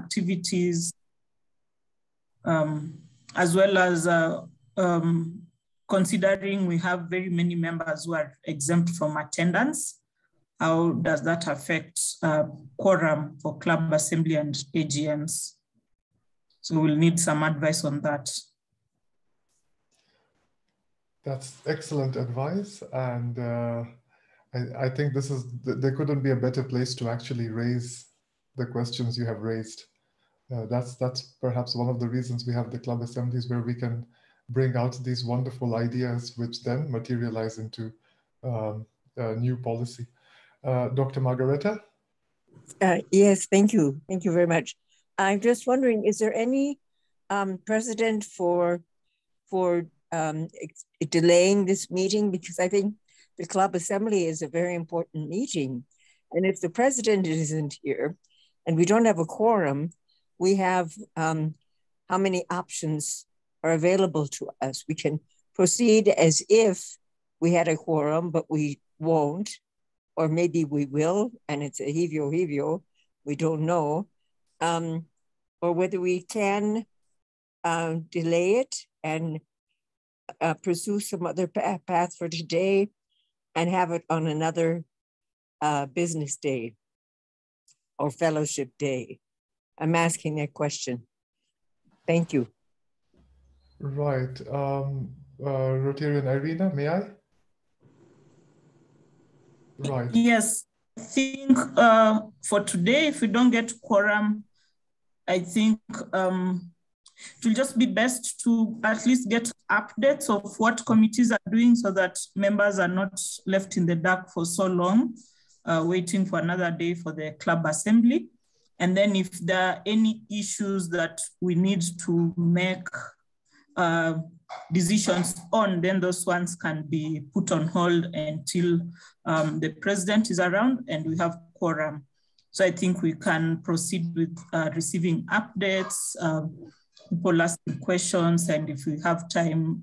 activities, as well as considering we have very many members who are exempt from attendance. How does that affect quorum for club assembly and AGMs? So we'll need some advice on that. That's excellent advice. And I think there couldn't be a better place to actually raise the questions you have raised. That's perhaps one of the reasons we have the club assemblies, where we can bring out these wonderful ideas, which then materialize into new policy. Dr. Margareta? Yes, thank you. Thank you very much. I'm just wondering, is there any precedent for delaying this meeting? Because I think the club assembly is a very important meeting. And if the president isn't here and we don't have a quorum, we have how many options are available to us? We can proceed as if we had a quorum, but we won't, or maybe we will, and it's a hevio, we don't know, or whether we can delay it and pursue some other path for today and have it on another business day or fellowship day. I'm asking that question. Thank you. Right. Rotarian Irina, may I? Right. Yes, I think for today, if we don't get quorum, I think it will just be best to at least get updates of what committees are doing so that members are not left in the dark for so long, waiting for another day for the club assembly. And then if there are any issues that we need to make decisions on, then those ones can be put on hold until the president is around and we have quorum. So I think we can proceed with receiving updates, people asking questions, and if we have time,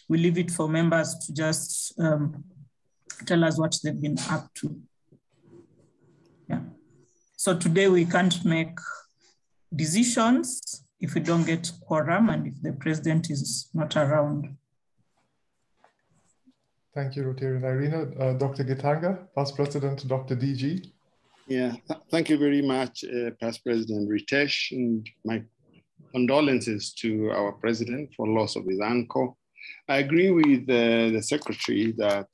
we leave it for members to just tell us what they've been up to. Yeah. So today we can't make decisions if we don't get quorum and if the president is not around. Thank you, Rotarian Irina. Dr. Gitanga, Past President Dr. DG. Yeah, thank you very much, Past President Ritesh, and my condolences to our president for loss of his uncle. I agree with the secretary that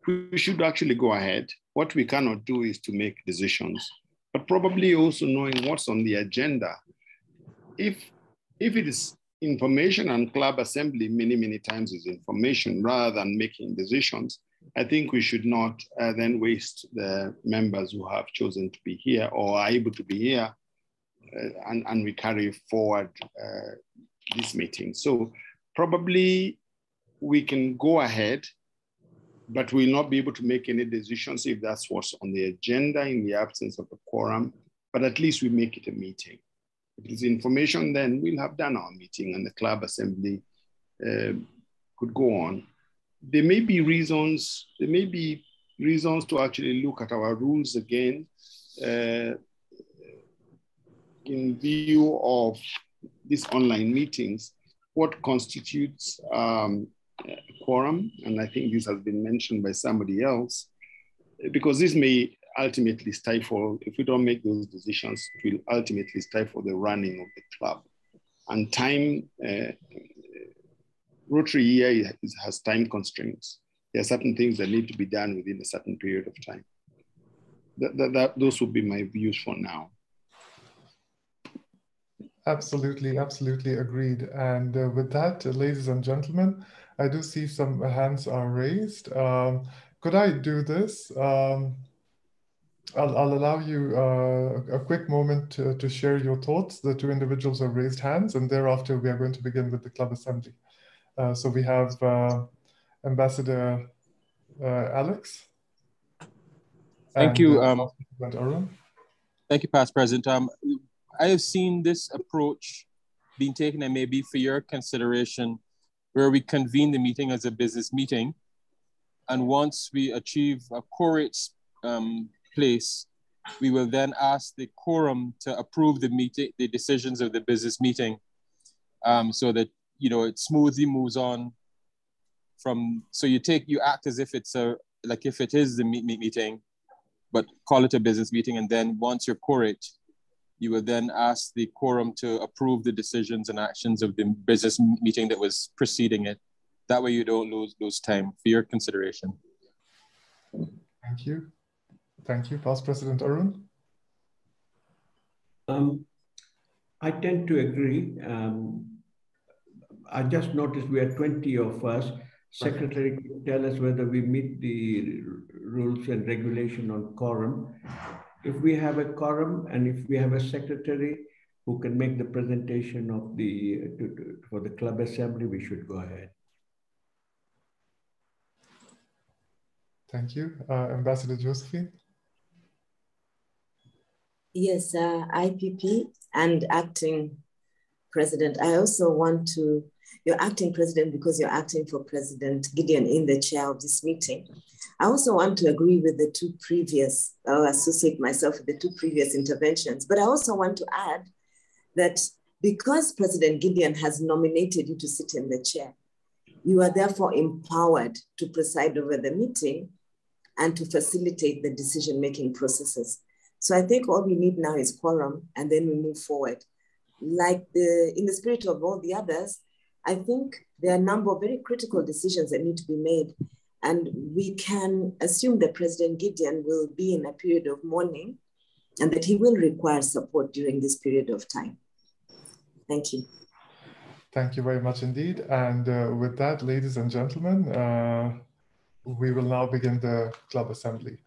we should actually go ahead. What we cannot do is to make decisions, but probably also knowing what's on the agenda. If it is information, and club assembly many times is information rather than making decisions, I think we should not then waste the members who have chosen to be here or are able to be here and we carry forward this meeting. So probably we can go ahead, but we'll not be able to make any decisions if that's what's on the agenda in the absence of a quorum, but at least we make it a meeting. If it's information, then we'll have done our meeting and the club assembly could go on. There may be reasons to actually look at our rules again in view of these online meetings, what constitutes quorum, and I think this has been mentioned by somebody else, because this may ultimately stifle, if we don't make those decisions, it will ultimately stifle the running of the club. And time, Rotary year has time constraints. There are certain things that need to be done within a certain period of time. Those would be my views for now. Absolutely, absolutely agreed. And with that, ladies and gentlemen, I do see some hands are raised. Could I do this? I'll allow you a quick moment to share your thoughts. The two individuals have raised hands, and thereafter we are going to begin with the club assembly. So we have Ambassador Alex. Thank you. Thank you, Past President. I have seen this approach being taken, and maybe for your consideration, where we convene the meeting as a business meeting. And once we achieve a quorate place, we will then ask the quorum to approve the meeting, the decisions of the business meeting, so that, you know, it smoothly moves on from, so you act as if it's like if it is the meeting, but call it a business meeting. And then once you're quorate, you will then ask the quorum to approve the decisions and actions of the business meeting that was preceding it. That way you don't lose time, for your consideration. Thank you. Thank you. Past President Arun. I tend to agree. I just noticed we are 20 of us. Secretary can tell us whether we meet the rules and regulation on quorum. If we have a quorum and if we have a secretary who can make the presentation of for the club assembly, we should go ahead. Thank you. Ambassador Josephine. Yes, IPP and acting president. I also want to, you're acting president because you're acting for President Gideon in the chair of this meeting. I also want to agree with the two previous, I'll associate myself with the two previous interventions, but I also want to add that because President Gideon has nominated you to sit in the chair, you are therefore empowered to preside over the meeting and to facilitate the decision-making processes. So I think all we need now is quorum, and then we move forward. Like in the spirit of all the others, I think there are a number of very critical decisions that need to be made. And we can assume that President Gideon will be in a period of mourning and that he will require support during this period of time. Thank you. Thank you very much indeed. And with that, ladies and gentlemen, we will now begin the club assembly.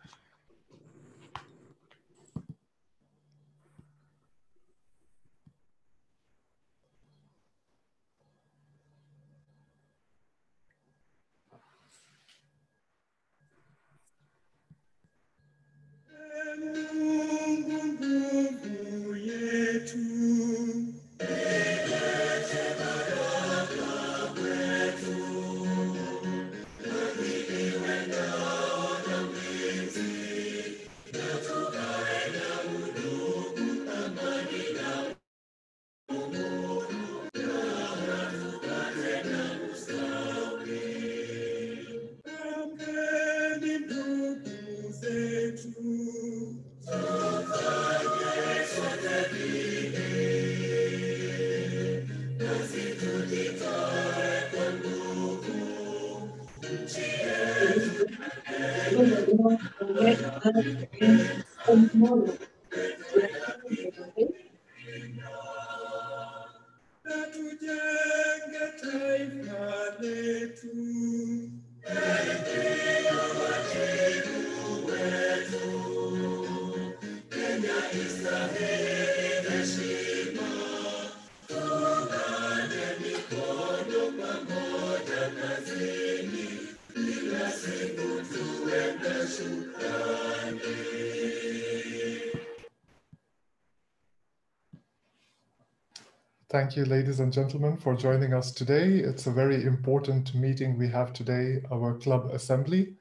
Thank you, ladies and gentlemen, for joining us today. It's a very important meeting we have today, our club assembly.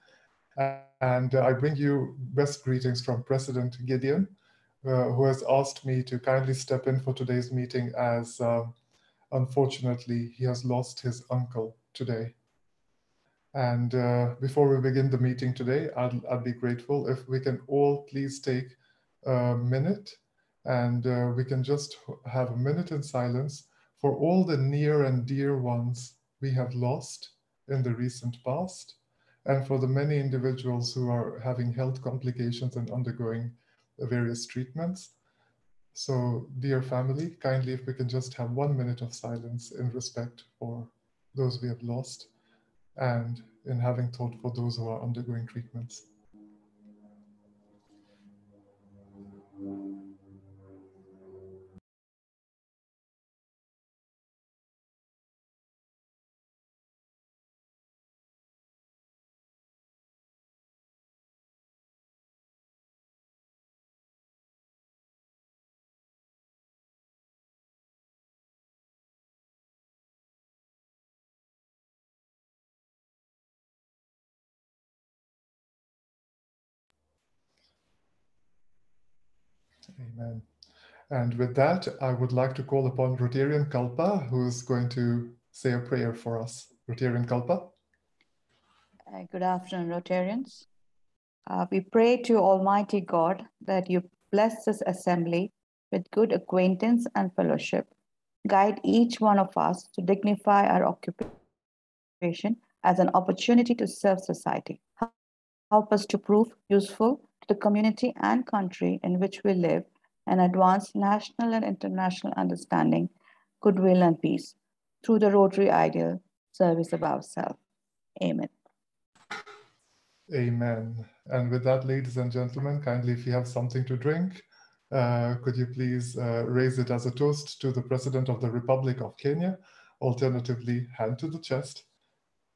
And I bring you best greetings from President Gideon, who has asked me to kindly step in for today's meeting as unfortunately he has lost his uncle today. And before we begin the meeting today, I'd be grateful if we can all please take a minute and we can just have a minute in silence for all the near and dear ones we have lost in the recent past, and for the many individuals who are having health complications and undergoing various treatments. So, dear family, kindly if we can just have 1 minute of silence in respect for those we have lost and in having thought for those who are undergoing treatments. Amen. And with that, I would like to call upon Rotarian Kalpa, who is going to say a prayer for us. Rotarian Kalpa. Good afternoon, Rotarians. We pray to Almighty God that you bless this assembly with good acquaintance and fellowship. Guide each one of us to dignify our occupation as an opportunity to serve society. Help us to prove useful to the community and country in which we live and advance national and international understanding, goodwill, and peace through the Rotary ideal, service above self. Amen. Amen. And with that, ladies and gentlemen, kindly, if you have something to drink, could you please raise it as a toast to the President of the Republic of Kenya? Alternatively, hand to the chest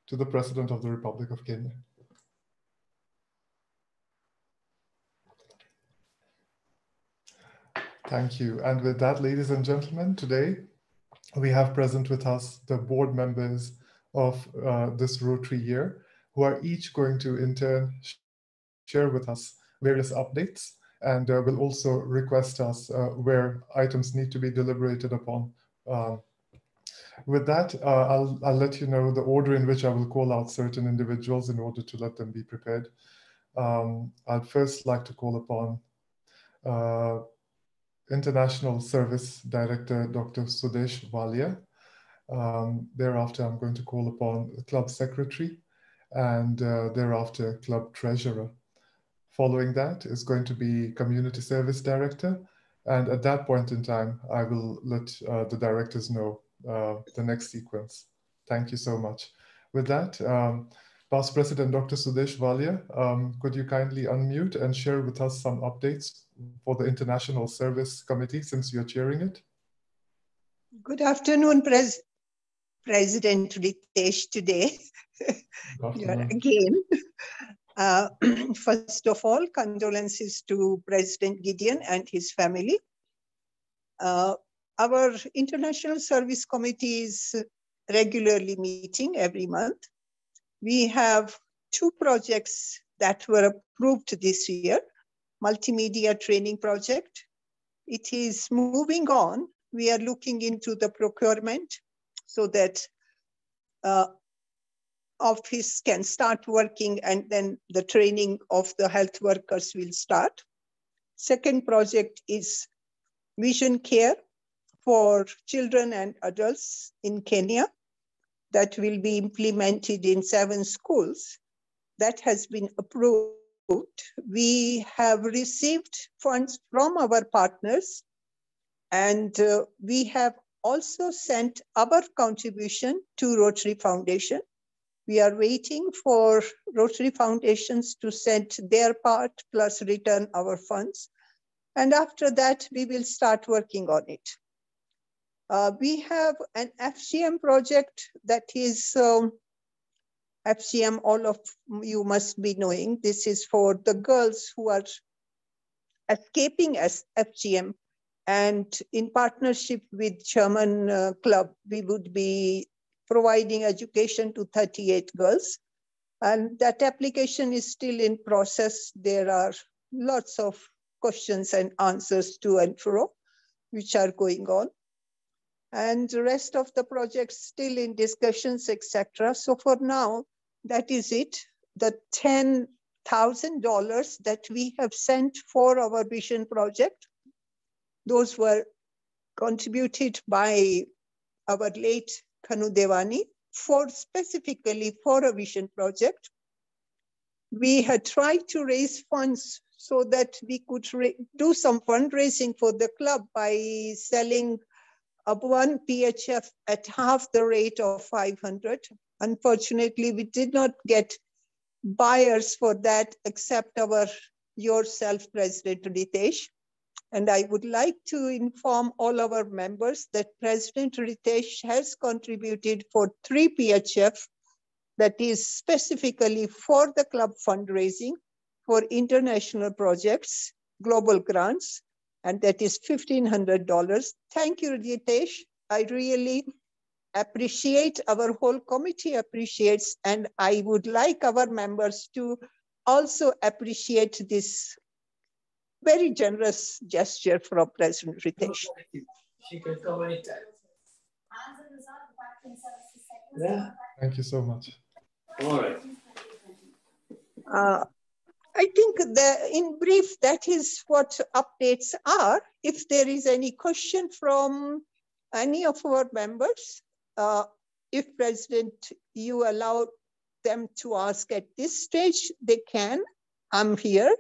to the President of the Republic of Kenya. Thank you. And with that, ladies and gentlemen, today we have present with us the board members of this Rotary year, who are each going to in turn share with us various updates and will also request us where items need to be deliberated upon. With that, I'll let you know the order in which I will call out certain individuals in order to let them be prepared. I'd first like to call upon International Service Director, Dr. Sudesh Walia. Thereafter, I'm going to call upon the Club Secretary and thereafter Club Treasurer. Following that is going to be Community Service Director. And at that point in time, I will let the directors know the next sequence. Thank you so much. With that, Past President Dr. Sudesh Walia, could you kindly unmute and share with us some updates for the International Service Committee since you're chairing it? Good afternoon, President Ritesh today. Here again. First of all, condolences to President Gideon and his family. Our International Service Committee is regularly meeting every month. We have 2 projects that were approved this year. Multimedia training project. It is moving on. We are looking into the procurement so that office can start working and then the training of the health workers will start. Second project is vision care for children and adults in Kenya that will be implemented in 7 schools. That has been approved. We have received funds from our partners and we have also sent our contribution to Rotary Foundation. We are waiting for Rotary Foundations to send their part plus return our funds. And after that, we will start working on it. We have an FGM project that is FGM, all of you must be knowing. This is for the girls who are escaping as FGM. And in partnership with German Club, we would be providing education to 38 girls. And that application is still in process. There are lots of questions and answers to and fro, which are going on. And the rest of the projects still in discussions, etc. So for now, that is it. The $10,000 that we have sent for our vision project, those were contributed by our late Kanu Devani specifically for a vision project. We had tried to raise funds so that we could do some fundraising for the club by selling one PHF at half the rate of 500. Unfortunately, we did not get buyers for that except yourself, President Ritesh. And I would like to inform all our members that President Ritesh has contributed for 3 PHF that is specifically for the club fundraising for international projects, global grants, and that is $1,500. Thank you, Ritesh. I really appreciate, our whole committee appreciates, and I would like our members to also appreciate this very generous gesture from President Ritesh. She can come anytime. Yeah. Thank you so much. All right. I think that in brief, that is what updates are. If there is any question from any of our members, if President, you allow them to ask at this stage, they can. I'm here.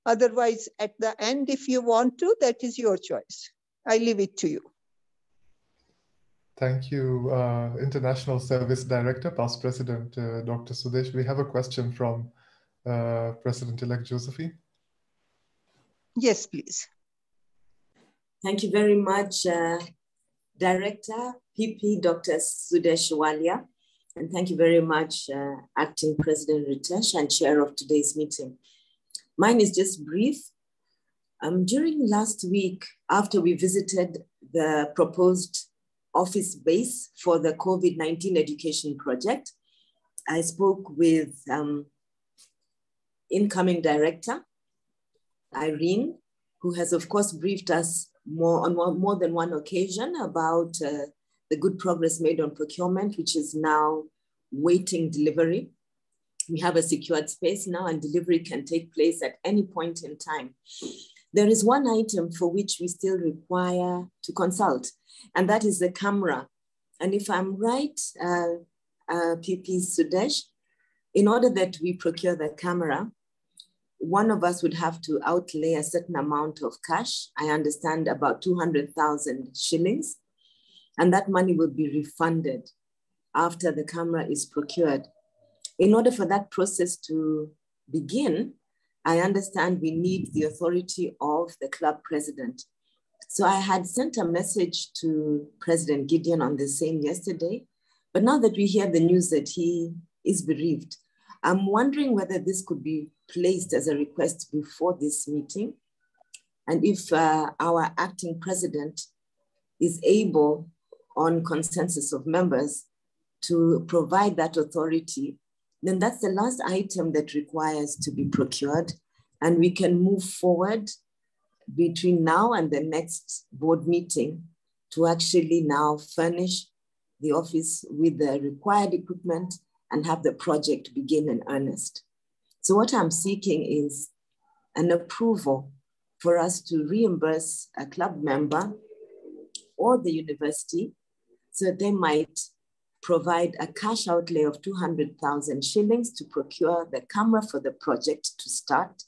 Otherwise, at the end, if you want to, that is your choice. I leave it to you. Thank you, International Service Director, Past President Dr. Sudesh. We have a question from President-elect Josephine. Yes, please. Thank you very much, Director, PP Dr. Sudesh Walia. And thank you very much, Acting President Ritesh and Chair of today's meeting. Mine is just brief. During last week, after we visited the proposed office base for the COVID-19 education project, I spoke with incoming director, Irene, who has of course briefed us on more than one occasion about the good progress made on procurement, which is now waiting delivery. We have a secured space now and delivery can take place at any point in time. There is one item for which we still require to consult, and that is the camera. And if I'm right, PP Sudesh, in order that we procure the camera, one of us would have to outlay a certain amount of cash. I understand about 200,000 shillings, and that money will be refunded after the camera is procured. In order for that process to begin, I understand we need the authority of the club president. So I had sent a message to President Gideon on the same yesterday, but now that we hear the news that he is bereaved, I'm wondering whether this could be placed as a request before this meeting. And if our acting president is able, on consensus of members, to provide that authority, then that's the last item that requires to be procured. And we can move forward between now and the next board meeting to actually now furnish the office with the required equipment and have the project begin in earnest. So what I'm seeking is an approval for us to reimburse a club member or the university so that they might provide a cash outlay of 200,000 shillings to procure the camera for the project to start,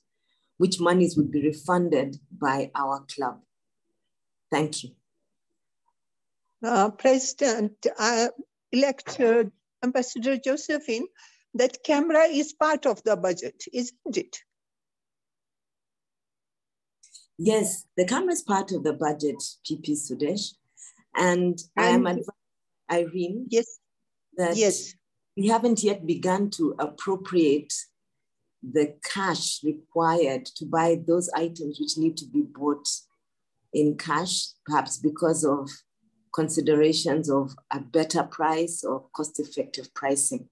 which monies would be refunded by our club. Thank you. President-elect Ambassador Josephine, that camera is part of the budget, isn't it? Yes, the camera is part of the budget, PP Sudesh. And I am advising Irene that we haven't yet begun to appropriate the cash required to buy those items which need to be bought in cash, perhaps because of considerations of a better price or cost-effective pricing.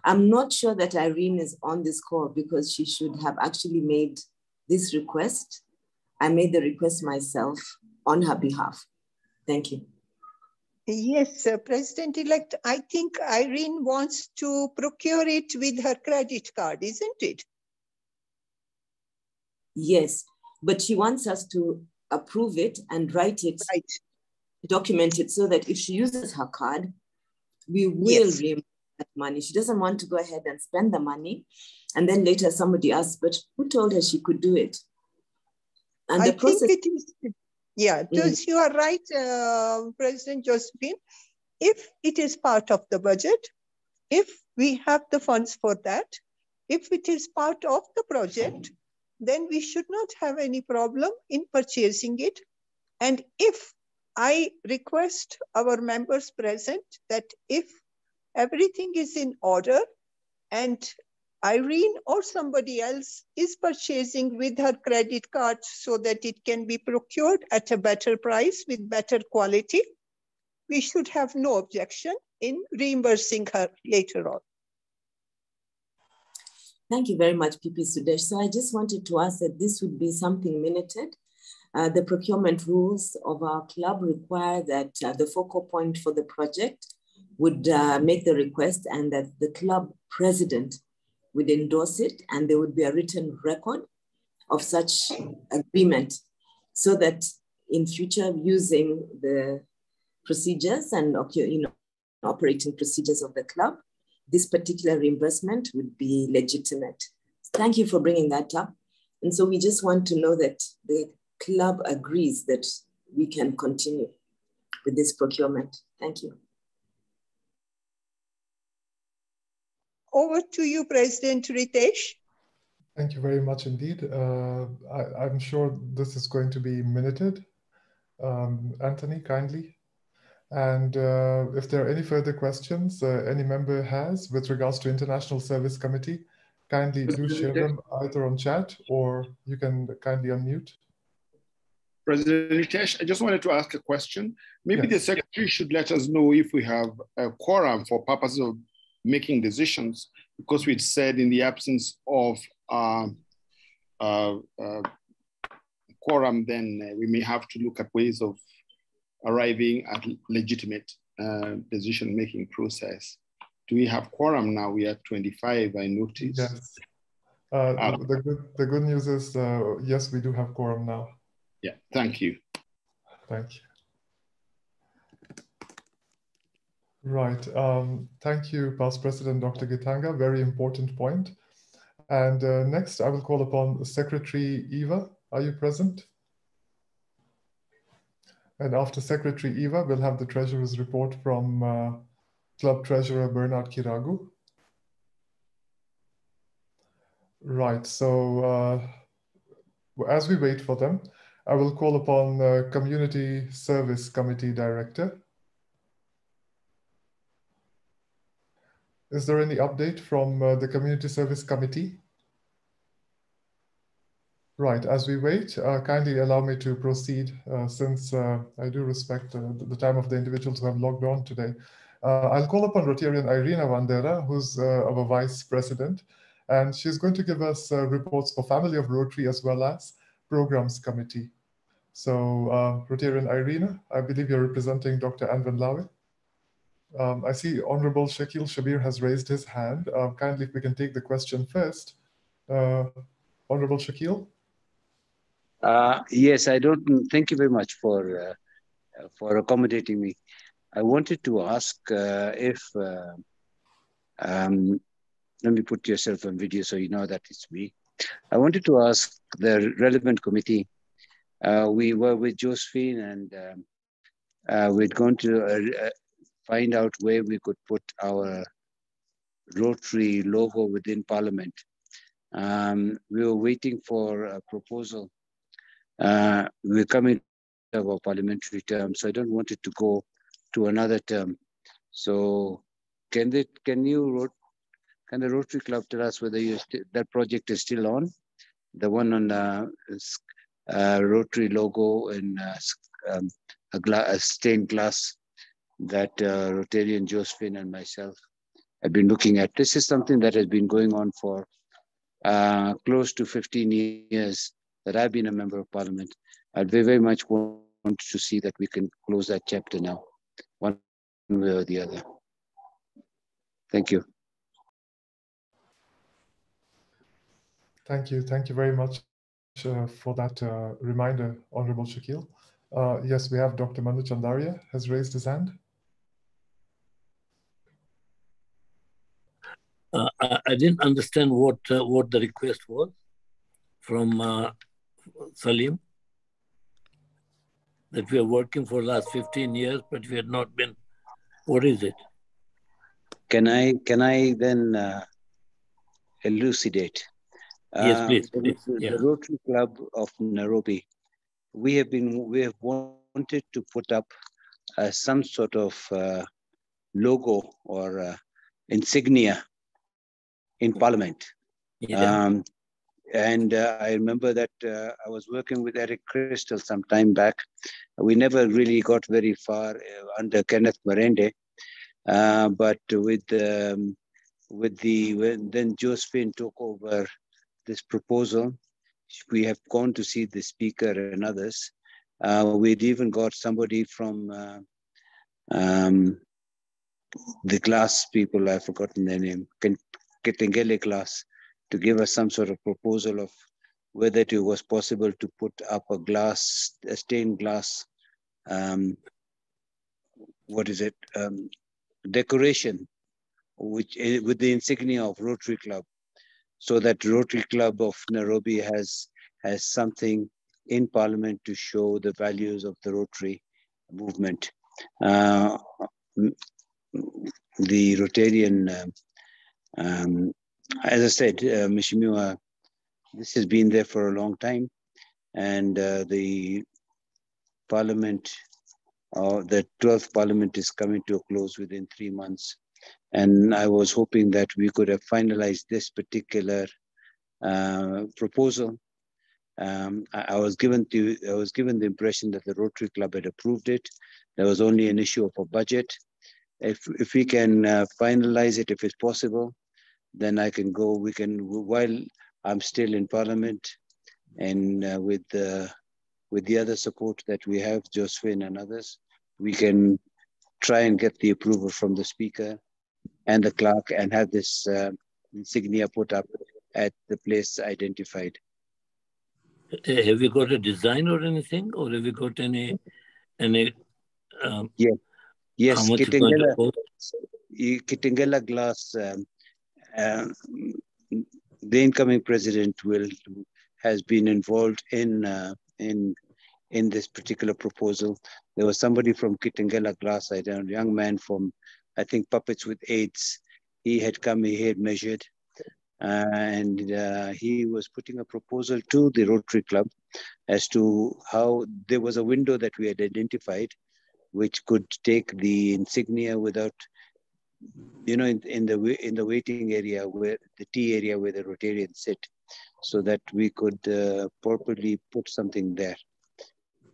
I'm not sure that Irene is on this call because she should have actually made this request. I made the request myself on her behalf. Thank you. Yes, President-elect, I think Irene wants to procure it with her credit card, isn't it? Yes, but she wants us to approve it and write it, document it so that if she uses her card, we will reimburse that money. She doesn't want to go ahead and spend the money. And then later somebody asks, but who told her she could do it? And the process— think it is, yeah, you are right, President Josephine. If it is part of the budget, if we have the funds for that, if it is part of the project, then we should not have any problem in purchasing it. And if I request our members present that if everything is in order and Irene or somebody else is purchasing with her credit card so that it can be procured at a better price with better quality, we should have no objection in reimbursing her later on. Thank you very much, PP Sudesh. So I just wanted to ask that this would be something minuted. The procurement rules of our club require that the focal point for the project would make the request and that the club president would endorse it, and there would be a written record of such agreement so that in future, using the procedures and operating procedures of the club, this particular reimbursement would be legitimate. Thank you for bringing that up. And so we just want to know that the club agrees that we can continue with this procurement. Thank you. Over to you, President Ritesh. Thank you very much indeed. I'm sure this is going to be minuted. Anthony, kindly. And if there are any further questions any member has with regards to International Service Committee, kindly do share them either on chat or you can kindly unmute. President Ritesh, I just wanted to ask a question. Maybe Yes. the Secretary should let us know if we have a quorum for purposes of making decisions, because we'd said in the absence of quorum, then we may have to look at ways of arriving at legitimate decision-making process. Do we have quorum now? We are 25, I noticed. Yes. The good news is, yes, we do have quorum now. Yeah, thank you. Thank you. Right. Thank you, Past President Dr. Gitanga. Very important point. And next, I will call upon Secretary Eva. Are you present? And after Secretary Eva, we'll have the Treasurer's report from Club Treasurer Bernard Kiragu. Right. So as we wait for them, I will call upon Community Service Committee Director. Is there any update from the Community Service Committee? Right, as we wait, kindly allow me to proceed since I do respect the time of the individuals who have logged on today. I'll call upon Rotarian Irina Vandera, who's our Vice President, and she's going to give us reports for Family of Rotary as well as Programs Committee. So Rotarian Irina, I believe you're representing Dr. Anvan Lawe. I see Honorable Shakil Shabir has raised his hand. Kindly, if we can take the question first. Honorable Shakil. Yes, thank you very much for accommodating me. I wanted to ask if, let me put yourself on video so you know that it's me. I wanted to ask the relevant committee. We were with Josephine and we're going to find out where we could put our Rotary logo within Parliament. We were waiting for a proposal. We're coming to our parliamentary term, so I don't want it to go to another term. So can the Rotary Club tell us whether that project is still on? The one on Rotary logo and a stained glass that Rotarian Josephine and myself have been looking at. This is something that has been going on for close to 15 years that I've been a member of Parliament. I'd very much want to see that we can close that chapter now, one way or the other. Thank you. Thank you. Thank you very much for that reminder, Honorable Shakil. Yes, we have Dr. Manu Chandaria has raised his hand. I didn't understand what the request was from Salim. That we are working for the last 15 years, but we had not been. What is it? Can I then elucidate? Yes, please. The Rotary Club of Nairobi, we have wanted to put up some sort of logo or insignia in Parliament. Yeah. And I remember that I was working with Eric Crystal some time back. We never really got very far under Kenneth Marende, but with when Josephine took over this proposal, we have gone to see the speaker and others. We'd even got somebody from the glass people, I've forgotten their name, Kitengele glass, to give us some sort of proposal of whether it was possible to put up a stained glass, decoration, which with the insignia of Rotary Club, so that Rotary Club of Nairobi has something in Parliament to show the values of the Rotary movement. The Rotarian, as I said, Mheshimiwa, this has been there for a long time, and the Parliament, the 12th Parliament is coming to a close within 3 months. And I was hoping that we could have finalized this particular proposal. I was given the impression that the Rotary Club had approved it. There was only an issue of a budget. If we can finalize it, if it's possible, then I can go. We can, while I'm still in Parliament, and with the other support that we have, Josephine and others, we can try and get the approval from the Speaker and the clerk and have this insignia put up at the place identified. Have you got a design or anything, or have you got any? Yes, how much is going to cost? Kitengela glass. The incoming president has been involved in this particular proposal. There was somebody from Kitengela glass, a young man from, I think, Puppets with AIDS. He had come, he had measured, and he was putting a proposal to the Rotary Club as to how there was a window that we had identified which could take the insignia without, in the waiting area, where the tea area where the Rotarians sit, so that we could properly put something there.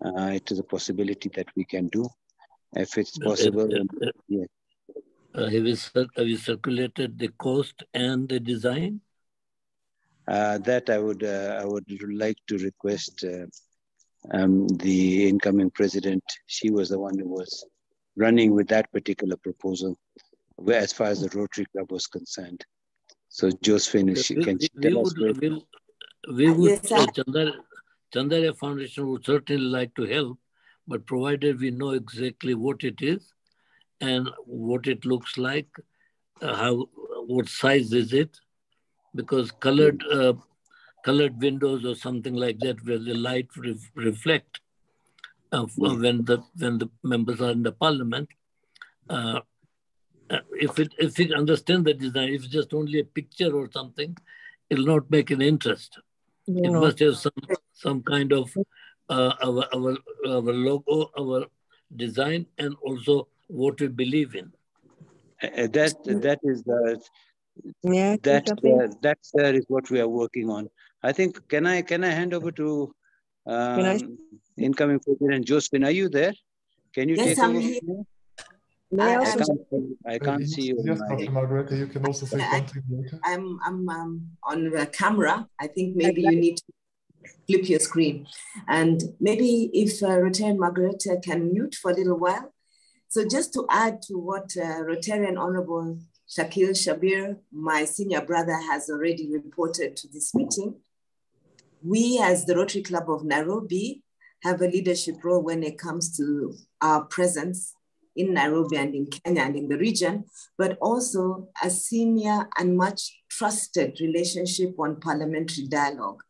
It is a possibility that we can do, if it's possible. Yeah. Have you circulated the cost and the design? That I would like to request the incoming president. She was the one who was running with that particular proposal, where as far as the Rotary Club was concerned. So Josephine, Chandara Foundation would certainly like to help, but provided we know exactly what it is and what it looks like, what size is it, because colored windows or something like that, where the light reflect when the members are in the Parliament. If we understand the design, if it's just only a picture or something, it'll not make an interest. It must have some kind of our logo, our design, and also what we believe in. That is what we are working on. I think, can I hand over to incoming President Josephine? Are you there? Can you take over? I can't see you. Yes, Dr. Margareta, you can also say something later. I'm on the camera. I think maybe you need to flip your screen. And maybe if Rotarian Margareta can mute for a little while. So just to add to what Rotarian Honorable Shakil Shabir, my senior brother, has already reported to this meeting, we as the Rotary Club of Nairobi have a leadership role when it comes to our presence in Nairobi and in Kenya and in the region, but also a senior and much trusted relationship on parliamentary dialogue.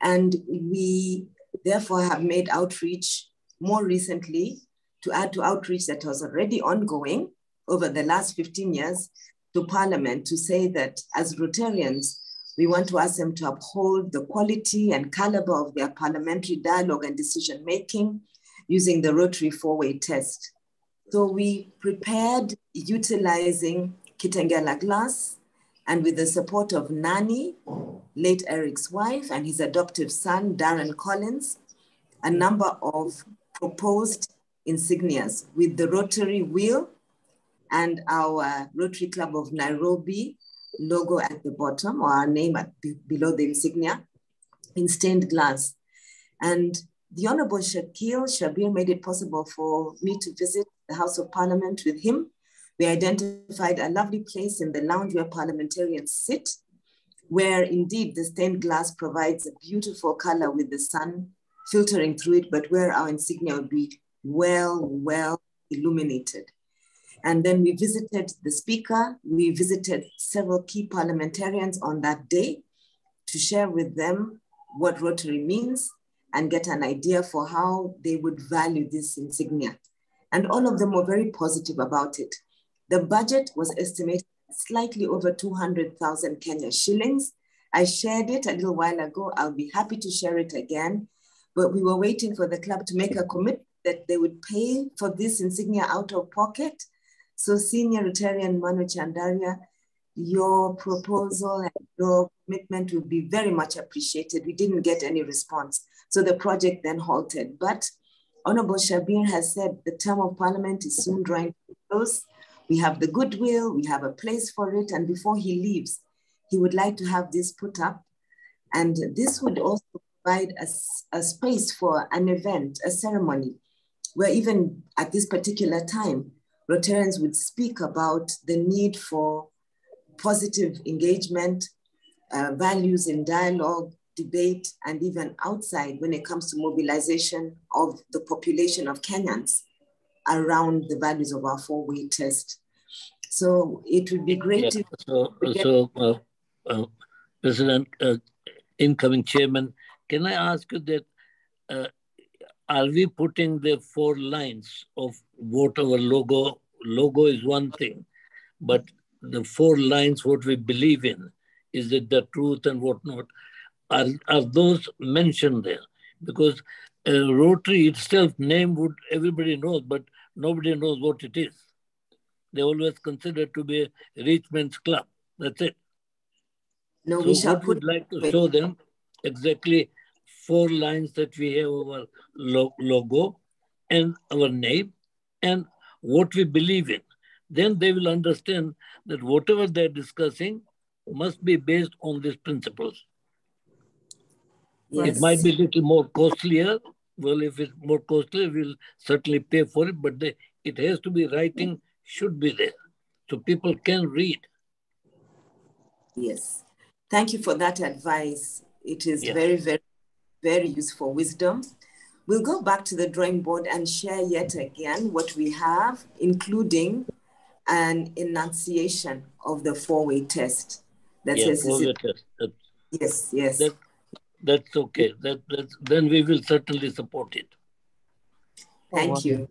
And we therefore have made outreach more recently to add to outreach that was already ongoing over the last 15 years to Parliament, to say that as Rotarians, we want to ask them to uphold the quality and caliber of their parliamentary dialogue and decision-making using the Rotary four-way test. So we prepared utilizing Kitengela glass, and with the support of Nani, late Eric's wife, and his adoptive son, Darren Collins, a number of proposed insignias with the Rotary wheel and our Rotary Club of Nairobi logo at the bottom, or our name below the insignia, in stained glass. And the Honorable Shakil Shabir made it possible for me to visit the House of Parliament with him. We identified a lovely place in the lounge where parliamentarians sit, where indeed the stained glass provides a beautiful color with the sun filtering through it, but where our insignia would be well illuminated. And then we visited the speaker. We visited several key parliamentarians on that day to share with them what Rotary means and get an idea for how they would value this insignia. And all of them were very positive about it. The budget was estimated slightly over 200,000 Kenya shillings. I shared it a little while ago. I'll be happy to share it again, but we were waiting for the club to make a commitment that they would pay for this insignia out of pocket. So Senior Rotarian Manu Chandaria, your proposal and your commitment would be very much appreciated. We didn't get any response. So the project then halted. But Honorable Shabir has said the term of parliament is soon drawing to a close. We have the goodwill, we have a place for it. And before he leaves, he would like to have this put up. And this would also provide a space for an event, a ceremony, where even at this particular time, Rotarians would speak about the need for positive engagement, values in dialogue, debate, and even outside when it comes to mobilization of the population of Kenyans around the values of our four-way test. So it would be great to... President, incoming chairman, can I ask you that, are we putting the 4 lines of what our logo is one thing, but the 4 lines, what we believe in, is it the truth and whatnot, are those mentioned there? Because Rotary itself, name would everybody knows, but nobody knows what it is. They always consider it to be a rich man's club. That's it. No, so we shall what we'd like to show them exactly 4 lines that we have our logo and our name and what we believe in. Then they will understand that whatever they're discussing must be based on these principles. Yes. It might be a little more costlier. Well, if it's more costly, we'll certainly pay for it, but it has to be writing, should be there, so people can read. Yes. Thank you for that advice. It is very useful wisdom. We'll go back to the drawing board and share yet again what we have, including an enunciation of the 4-way test. That says, 4-way test. Yes. That's okay. Then we will certainly support it. Thank you.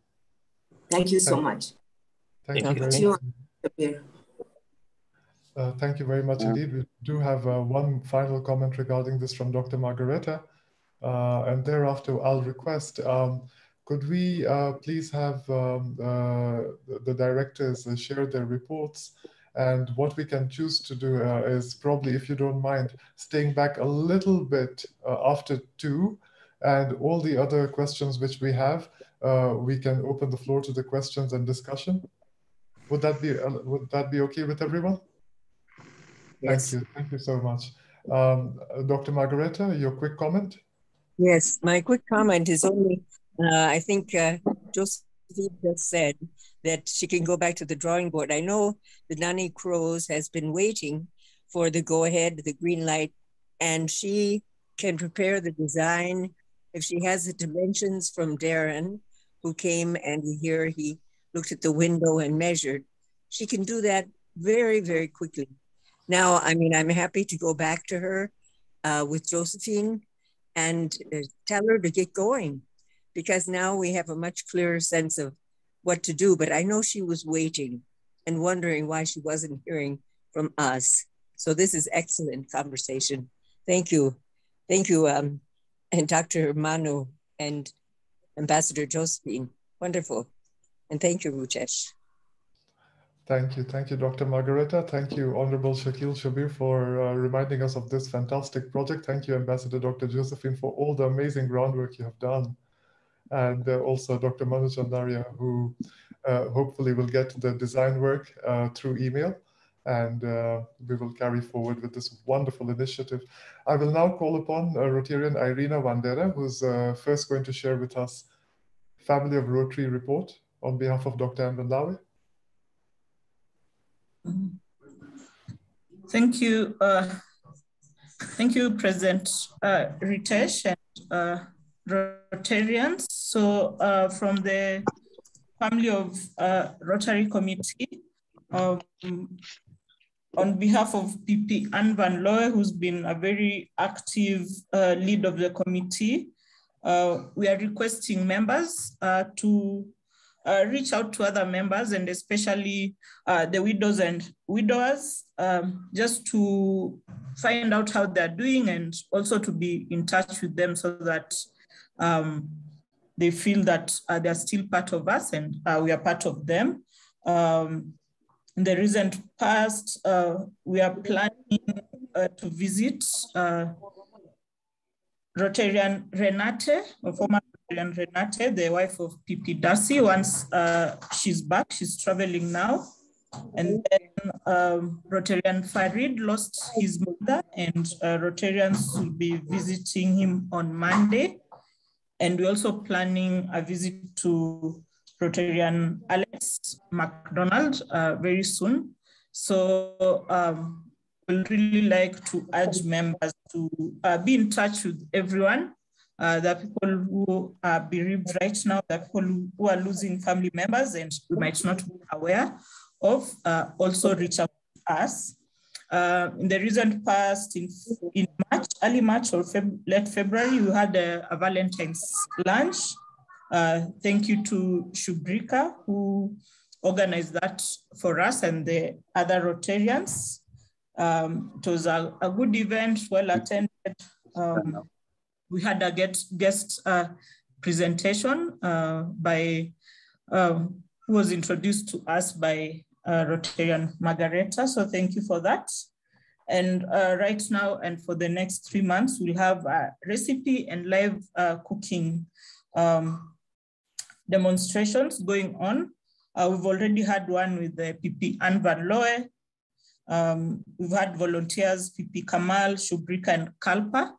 Thank you so much. Thank you very much. Thank you very much indeed. We do have one final comment regarding this from Dr. Margareta. And thereafter, I'll request, could we please have the directors share their reports? And what we can choose to do is probably, if you don't mind, staying back a little bit after 2, and all the other questions which we have, we can open the floor to the questions and discussion. Would that be okay with everyone? Yes. Thank you so much. Dr. Margareta, your quick comment? Yes, my quick comment is only, I think Josephine just said that she can go back to the drawing board. I know the Nani Crows has been waiting for the go-ahead, the green light, and she can prepare the design. If she has the dimensions from Darren, who came and here he looked at the window and measured, she can do that very, very quickly. Now, I mean, I'm happy to go back to her with Josephine and tell her to get going, because now we have a much clearer sense of what to do. But I know she was waiting and wondering why she wasn't hearing from us. So this is excellent conversation. Thank you. Thank you, and Dr. Manu and Ambassador Josephine. Wonderful. And thank you, Ruchesh. Thank you, Dr. Margareta. Thank you, Honorable Shakil Shabir, for reminding us of this fantastic project. Thank you, Ambassador Dr. Josephine, for all the amazing groundwork you have done. And also Dr. Manu Chandaria, who hopefully will get the design work through email. and we will carry forward with this wonderful initiative. I will now call upon Rotarian Irina Vandera, who's first going to share with us Family of Rotary report on behalf of Dr. Mbanlawe. Thank you. Thank you, President Ritesh and Rotarians. So from the Family of Rotary Committee, on behalf of PP Anne Van Looy, who's been a very active lead of the committee, we are requesting members to reach out to other members, and especially the widows and widowers, just to find out how they're doing and also to be in touch with them so that they feel that they're still part of us and we are part of them. In the recent past, we are planning to visit Rotarian Renate, or former Rotarian Renate, the wife of PP Darcy. Once she's back, she's traveling now. And then Rotarian Farid lost his mother, and Rotarians will be visiting him on Monday. And we're also planning a visit to Rotarian Alex McDonald very soon. So we'd really like to urge members to be in touch with everyone. The people who are bereaved right now, the people who are losing family members and we might not be aware of, also reach out to us. In the recent past, in March, early March or late February, we had a Valentine's lunch. Thank you to Shubrika, who organized that for us and the other Rotarians. It was a good event, well attended. We had a guest presentation by, who was introduced to us by Rotarian Margareta, so thank you for that. And right now and for the next 3 months, we'll have a recipe and live cooking demonstrations going on. We've already had one with the PP Anne Van Looy. We've had volunteers, PP Kamal, Shubrika, and Kalpa,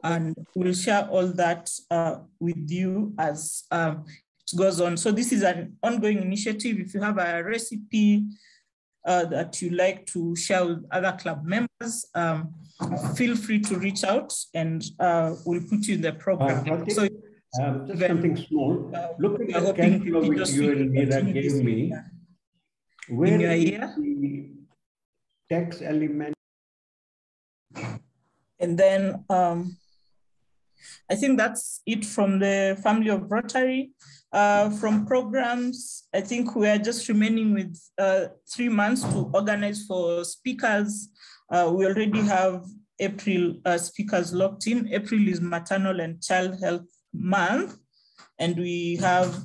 and we'll share all that with you as it goes on. So this is an ongoing initiative. If you have a recipe that you like to share with other club members, feel free to reach out and we'll put you in the program. So just something small. Look at the catalog which you and Mira gave me. Where is the text element? And then I think that's it from the Family of Rotary. From programs, I think we are just remaining with 3 months to organize for speakers. We already have April speakers locked in. April is Maternal and Child Health Month, and we have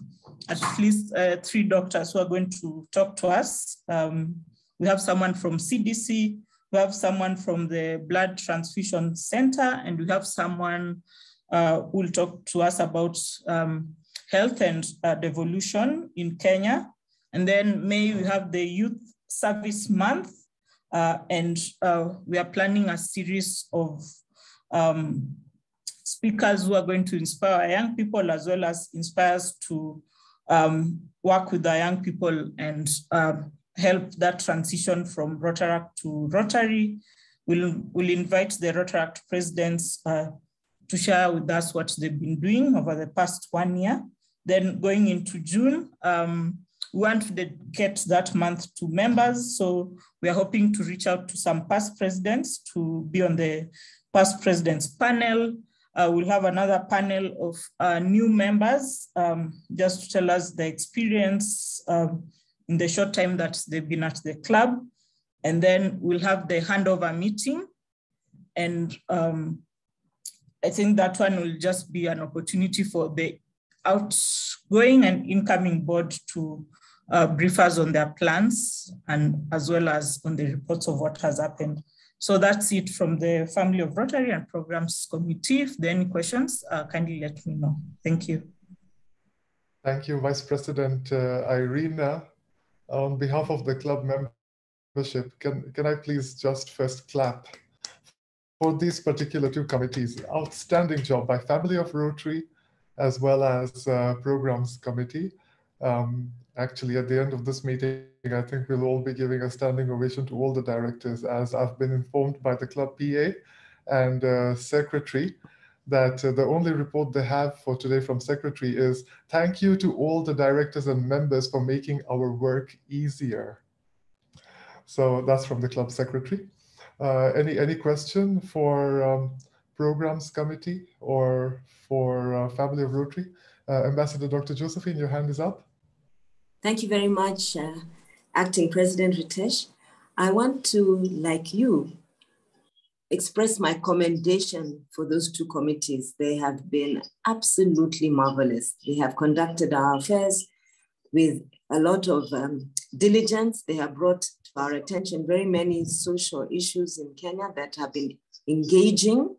at least 3 doctors who are going to talk to us. We have someone from CDC, we have someone from the Blood Transfusion Center, and we have someone who will talk to us about health and devolution in Kenya. And then May, we have the Youth Service Month, and we are planning a series of speakers who are going to inspire young people as well as inspire us to work with the young people and help that transition from Rotaract to Rotary. We'll invite the Rotaract presidents to share with us what they've been doing over the past 1 year. Then going into June, we want to dedicate that month to members. So we are hoping to reach out to some past presidents to be on the past presidents panel. We'll have another panel of new members just to tell us the experience in the short time that they've been at the club. And then we'll have the handover meeting. And I think that one will just be an opportunity for the outgoing and incoming board to brief us on their plans and as well as on the reports of what has happened. So that's it from the Family of Rotary and Programs Committee. If there are any questions, kindly let me know. Thank you. Thank you, Vice President Irina. On behalf of the club members, membership, can I please just first clap for these particular two committees? Outstanding job by Family of Rotary as well as Programs Committee. Actually, at the end of this meeting, I think we'll all be giving a standing ovation to all the directors, as I've been informed by the club PA and secretary that the only report they have for today from secretary is thank you to all the directors and members for making our work easier. So that's from the club secretary. Any question for Programs Committee or for Family of Rotary? Ambassador Dr. Josephine, your hand is up. Thank you very much, Acting President Ritesh. I want to, like you, express my commendation for those two committees. They have been absolutely marvelous. They have conducted our affairs with a lot of diligence. They have brought to our attention very many social issues in Kenya that have been engaging,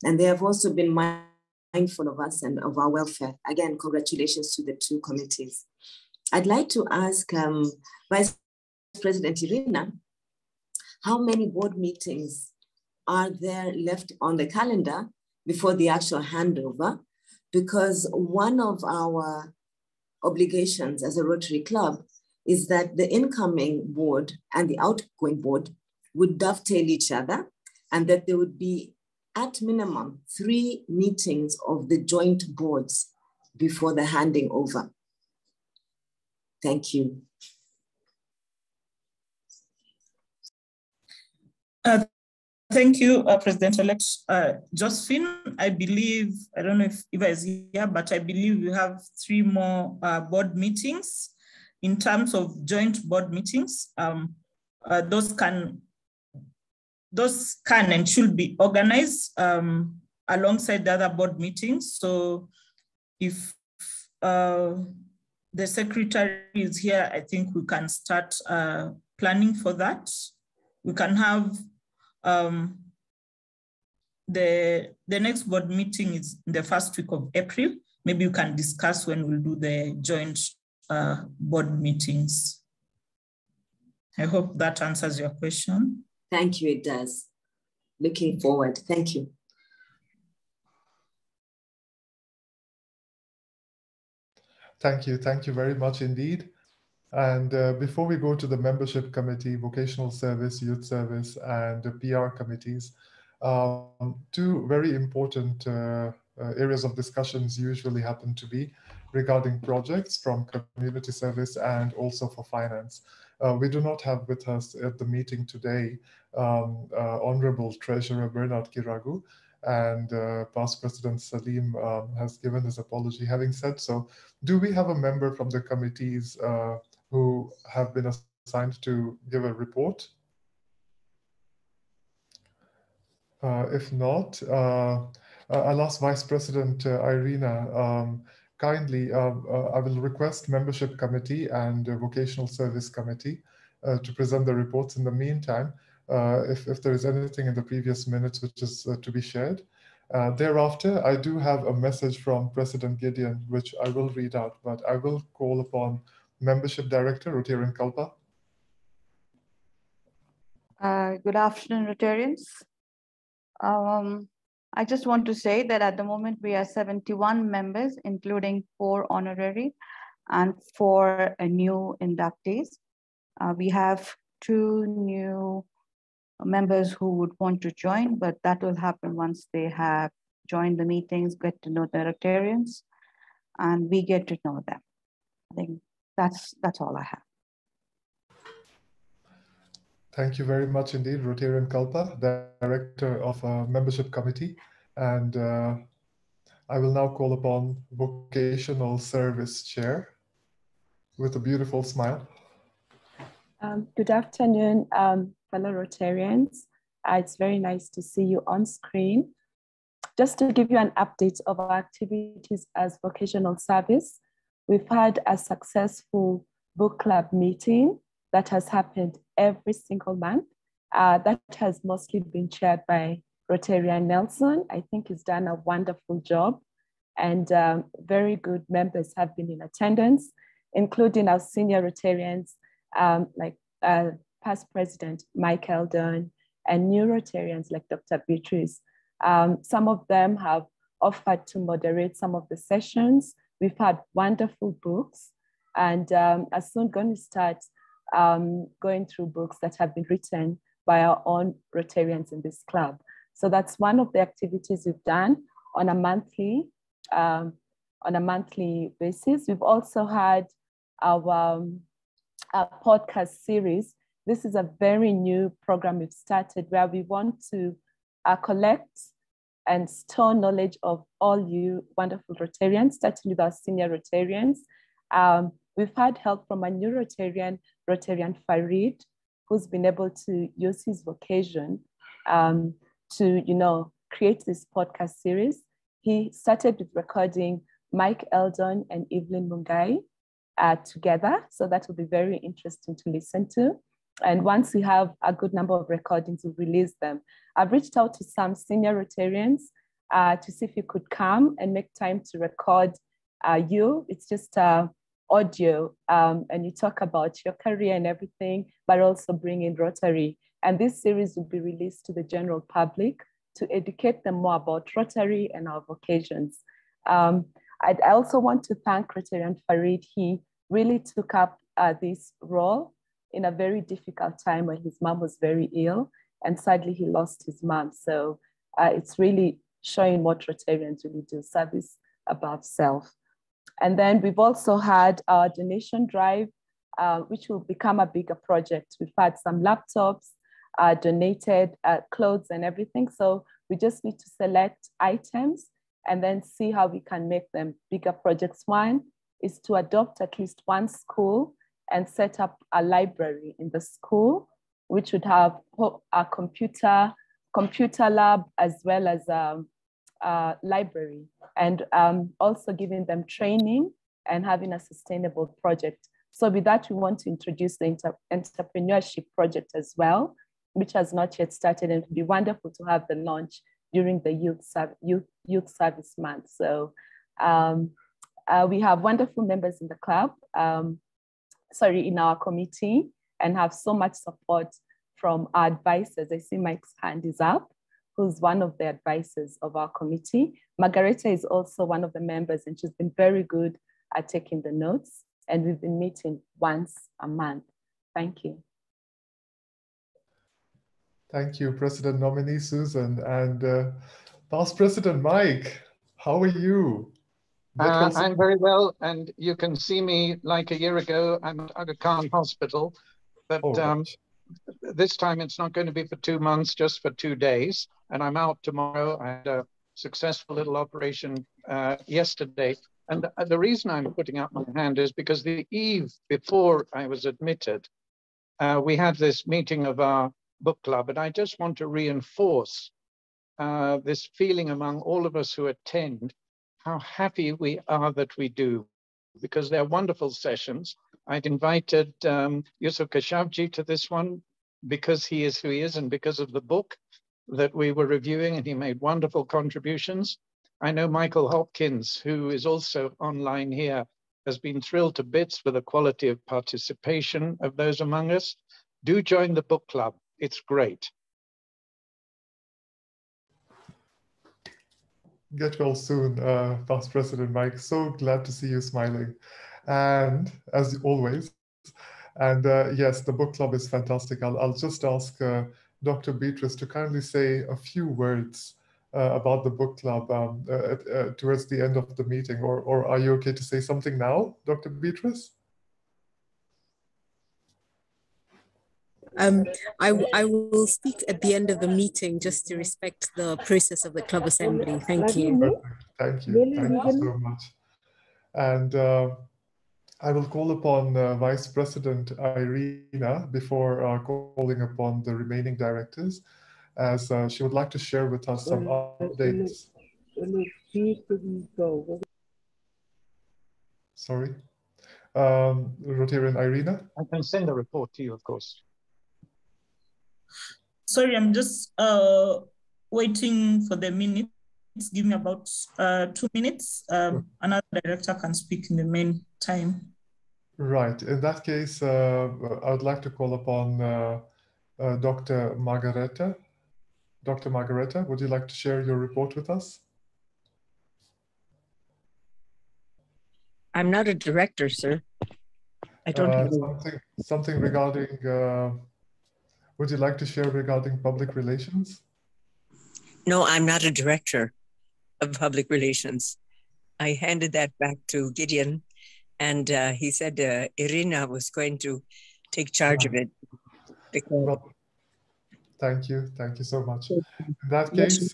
and they have also been mindful of us and of our welfare. Again, congratulations to the two committees. I'd like to ask Vice President Irina, how many board meetings are there left on the calendar before the actual handover? Because one of our obligations as a Rotary Club is that the incoming board and the outgoing board would dovetail each other, and that there would be at minimum 3 meetings of the joint boards before the handing over. Thank you. Thank you, President-elect Josephine. I believe, I don't know if Eva is here, but I believe we have 3 more board meetings. In terms of joint board meetings, those can and should be organized alongside the other board meetings. So if the secretary is here, I think we can start planning for that. We can have the next board meeting is in the first week of April. Maybe you can discuss when we'll do the joint board meetings. I hope that answers your question. Thank you, it does. Looking forward, thank you. Thank you very much indeed. And before we go to the membership committee, vocational service, youth service, and the PR committees, 2 very important areas of discussions usually happen to be regarding projects from community service and also for finance. We do not have with us at the meeting today Honorable Treasurer Bernard Kiragu, and past President Salim has given his apology. Having said so, do we have a member from the committees who have been assigned to give a report? If not, I'll ask Vice President Irina, kindly, I will request Membership Committee and Vocational Service Committee to present the reports. In the meantime, if there is anything in the previous minutes which is to be shared. Thereafter, I do have a message from President Gideon, which I will read out, but I will call upon Membership Director, Rotarian Kalpa. Good afternoon, Rotarians. I just want to say that at the moment we are 71 members, including 4 honorary and 4 new inductees. We have 2 new members who would want to join, but that will happen once they have joined the meetings, get to know the Rotarians, and we get to know them. I think that's all I have. Thank you very much indeed, Rotarian Kalpa, Director of Membership Committee. And I will now call upon Vocational Service Chair with a beautiful smile. Good afternoon, fellow Rotarians. It's very nice to see you on screen. Just to give you an update of our activities as vocational service, we've had a successful book club meeting that has happened every single month. That has mostly been chaired by Rotarian Nelson. I think he's done a wonderful job, and very good members have been in attendance, including our senior Rotarians like past president Mike Eldon and new Rotarians like Dr. Beatrice. Some of them have offered to moderate some of the sessions. We've had wonderful books, and I'm soon going to start going through books that have been written by our own Rotarians in this club. So that's one of the activities we've done on a monthly basis. We've also had our podcast series. This is a very new program we've started where we want to collect and store knowledge of all you wonderful Rotarians, starting with our senior Rotarians. We've had help from a new Rotarian Farid, who's been able to use his vocation to create this podcast series. He started with recording Mike Eldon and Evelyn Mungai together. So that will be very interesting to listen to. And once we have a good number of recordings, we'll release them. I've reached out to some senior Rotarians to see if you could come and make time to record you. It's just audio, and you talk about your career and everything, but also bring in Rotary. And this series will be released to the general public to educate them more about Rotary and our vocations. I also want to thank Rotarian Farid. He really took up this role in a very difficult time when his mom was very ill, and sadly he lost his mom. So it's really showing what Rotarians really do, service above self. And then we've also had our donation drive, which will become a bigger project. We've had some laptops donated, clothes and everything. So we just need to select items and then see how we can make them bigger projects. One is to adopt at least one school and set up a library in the school, which would have a computer lab as well as a library, and also giving them training and having a sustainable project. So with that, we want to introduce the entrepreneurship project as well, which has not yet started, and it would be wonderful to have the launch during the Youth Service Month. So we have wonderful members in the club, in our committee, and have so much support from our advisors. I see Mike's hand is up, who's one of the advisors of our committee. Margareta is also one of the members, and she's been very good at taking the notes, and we've been meeting once a month. Thank you. Thank you, President nominee Susan, and Past President Mike. How are you? I'm very well, and you can see me like a year ago. I'm at Aga Khan Hospital, but this time it's not going to be for 2 months, just for 2 days. And I'm out tomorrow. I had a successful little operation yesterday. And the reason I'm putting up my hand is because the eve before I was admitted, we had this meeting of our book club. And I just want to reinforce this feeling among all of us who attend, how happy we are that we do, because they're wonderful sessions. I'd invited Yusuf Kashavji to this one because he is who he is and because of the book that we were reviewing, and he made wonderful contributions. I know Michael Hopkins, who is also online here, has been thrilled to bits with the quality of participation of those among us. Do join the book club. It's great. Get well soon, Past President Mike. So glad to see you smiling. And as always, and yes, the book club is fantastic. I'll just ask Dr. Beatrice to kindly say a few words about the book club towards the end of the meeting, or are you okay to say something now, Dr. Beatrice? I will speak at the end of the meeting just to respect the process of the club assembly. Thank you. Thank you. Thank you so much. And I will call upon Vice President Irina before calling upon the remaining directors, as she would like to share with us some updates. Sorry, Rotarian Irina? I can send a report to you, of course. Sorry, I'm just waiting for the minutes. Give me about 2 minutes. Another director can speak in the meantime. Right. In that case, I would like to call upon Dr. Margareta. Dr. Margareta, would you like to share your report with us? I'm not a director, sir. I don't have something regarding, would you like to share regarding public relations? No, I'm not a director of public relations. I handed that back to Gideon, and he said Irina was going to take charge of it. Well, thank you so much. In that case,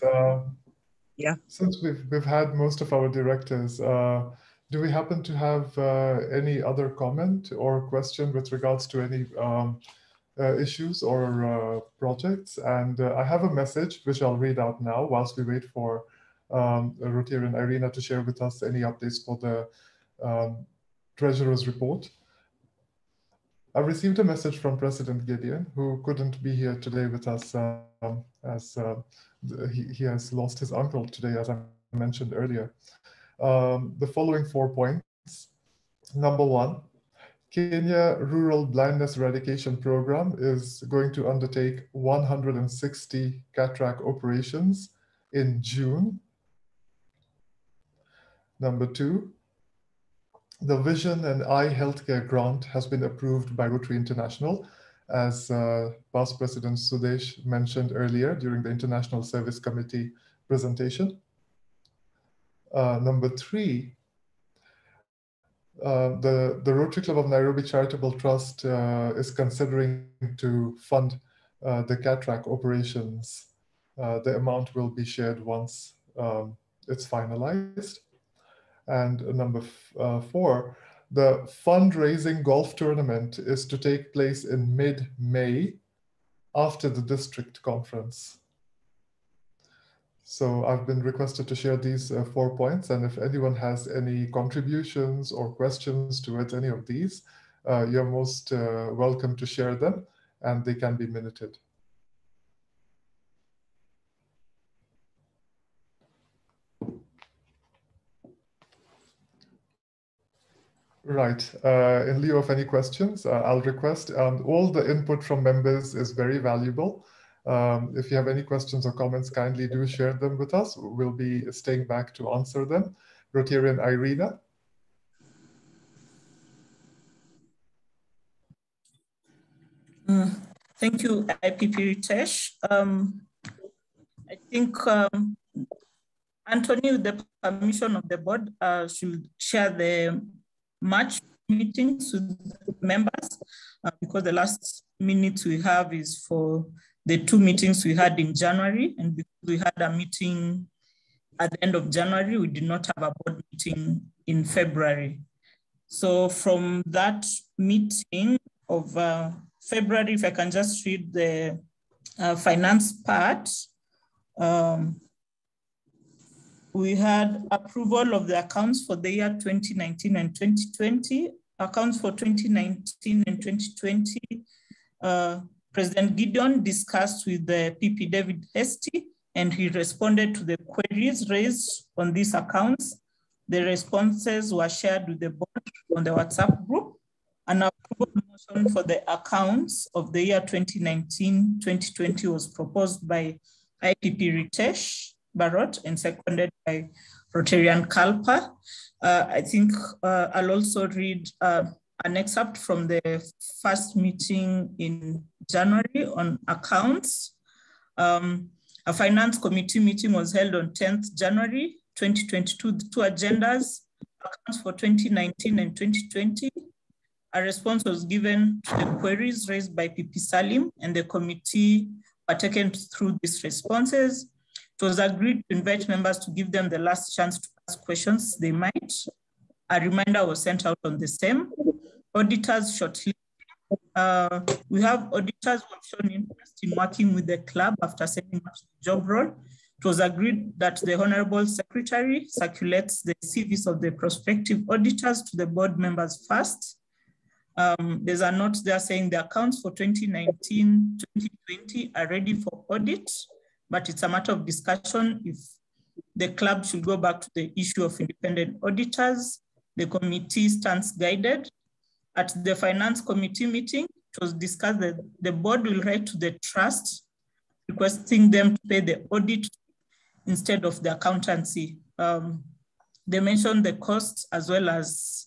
yeah. Since we've had most of our directors, do we happen to have any other comment or question with regards to any issues or projects? And I have a message which I'll read out now whilst we wait for Rotarian Irina to share with us any updates for the Treasurer's report. I've received a message from President Gideon, who couldn't be here today with us as he has lost his uncle today, as I mentioned earlier. The following 4 points. Number 1, Kenya Rural Blindness Eradication Program is going to undertake 160 cataract operations in June. Number 2, the Vision and Eye Healthcare Grant has been approved by Rotary International, as past President Sudesh mentioned earlier during the International Service Committee presentation. Number 3, the Rotary Club of Nairobi Charitable Trust is considering to fund the cataract operations. The amount will be shared once it's finalized. And number 4, the fundraising golf tournament is to take place in mid-May after the district conference. So I've been requested to share these 4 points, and if anyone has any contributions or questions towards any of these, you're most welcome to share them, and they can be minuted. Right. In lieu of any questions, I'll request all the input from members is very valuable. If you have any questions or comments, kindly do share them with us. We'll be staying back to answer them. Rotarian Irina. Thank you, IPP Ritesh. I think Anthony, with the permission of the board, should share the March meetings with members because the last minute we have is for the 2 meetings we had in January, and because we had a meeting at the end of January, we did not have a board meeting in February. So from that meeting of February, if I can just read the finance part, we had approval of the accounts for the year 2019 and 2020. Accounts for 2019 and 2020, President Gideon discussed with the PP David Hasty, and he responded to the queries raised on these accounts. The responses were shared with the board on the WhatsApp group. An approval motion for the accounts of the year 2019-2020 was proposed by IPP Ritesh Barot and seconded by Rotarian Kalpa. I think I'll also read an excerpt from the first meeting in January on accounts. A finance committee meeting was held on 10th January 2022, the 2 agendas, accounts for 2019 and 2020. A response was given to the queries raised by PP Salim, and the committee were taken through these responses. It was agreed to invite members to give them the last chance to ask questions they might. A reminder was sent out on the same. Auditors shortly. We have auditors who have shown interest in working with the club after setting up the job role. It was agreed that the Honorable Secretary circulates the CVs of the prospective auditors to the board members first. There's a note there saying the accounts for 2019-2020 are ready for audit, but it's a matter of discussion if the club should go back to the issue of independent auditors. The committee stands guided. At the Finance Committee meeting, it was discussed that the board will write to the trust requesting them to pay the audit instead of the accountancy. They mentioned the costs as well as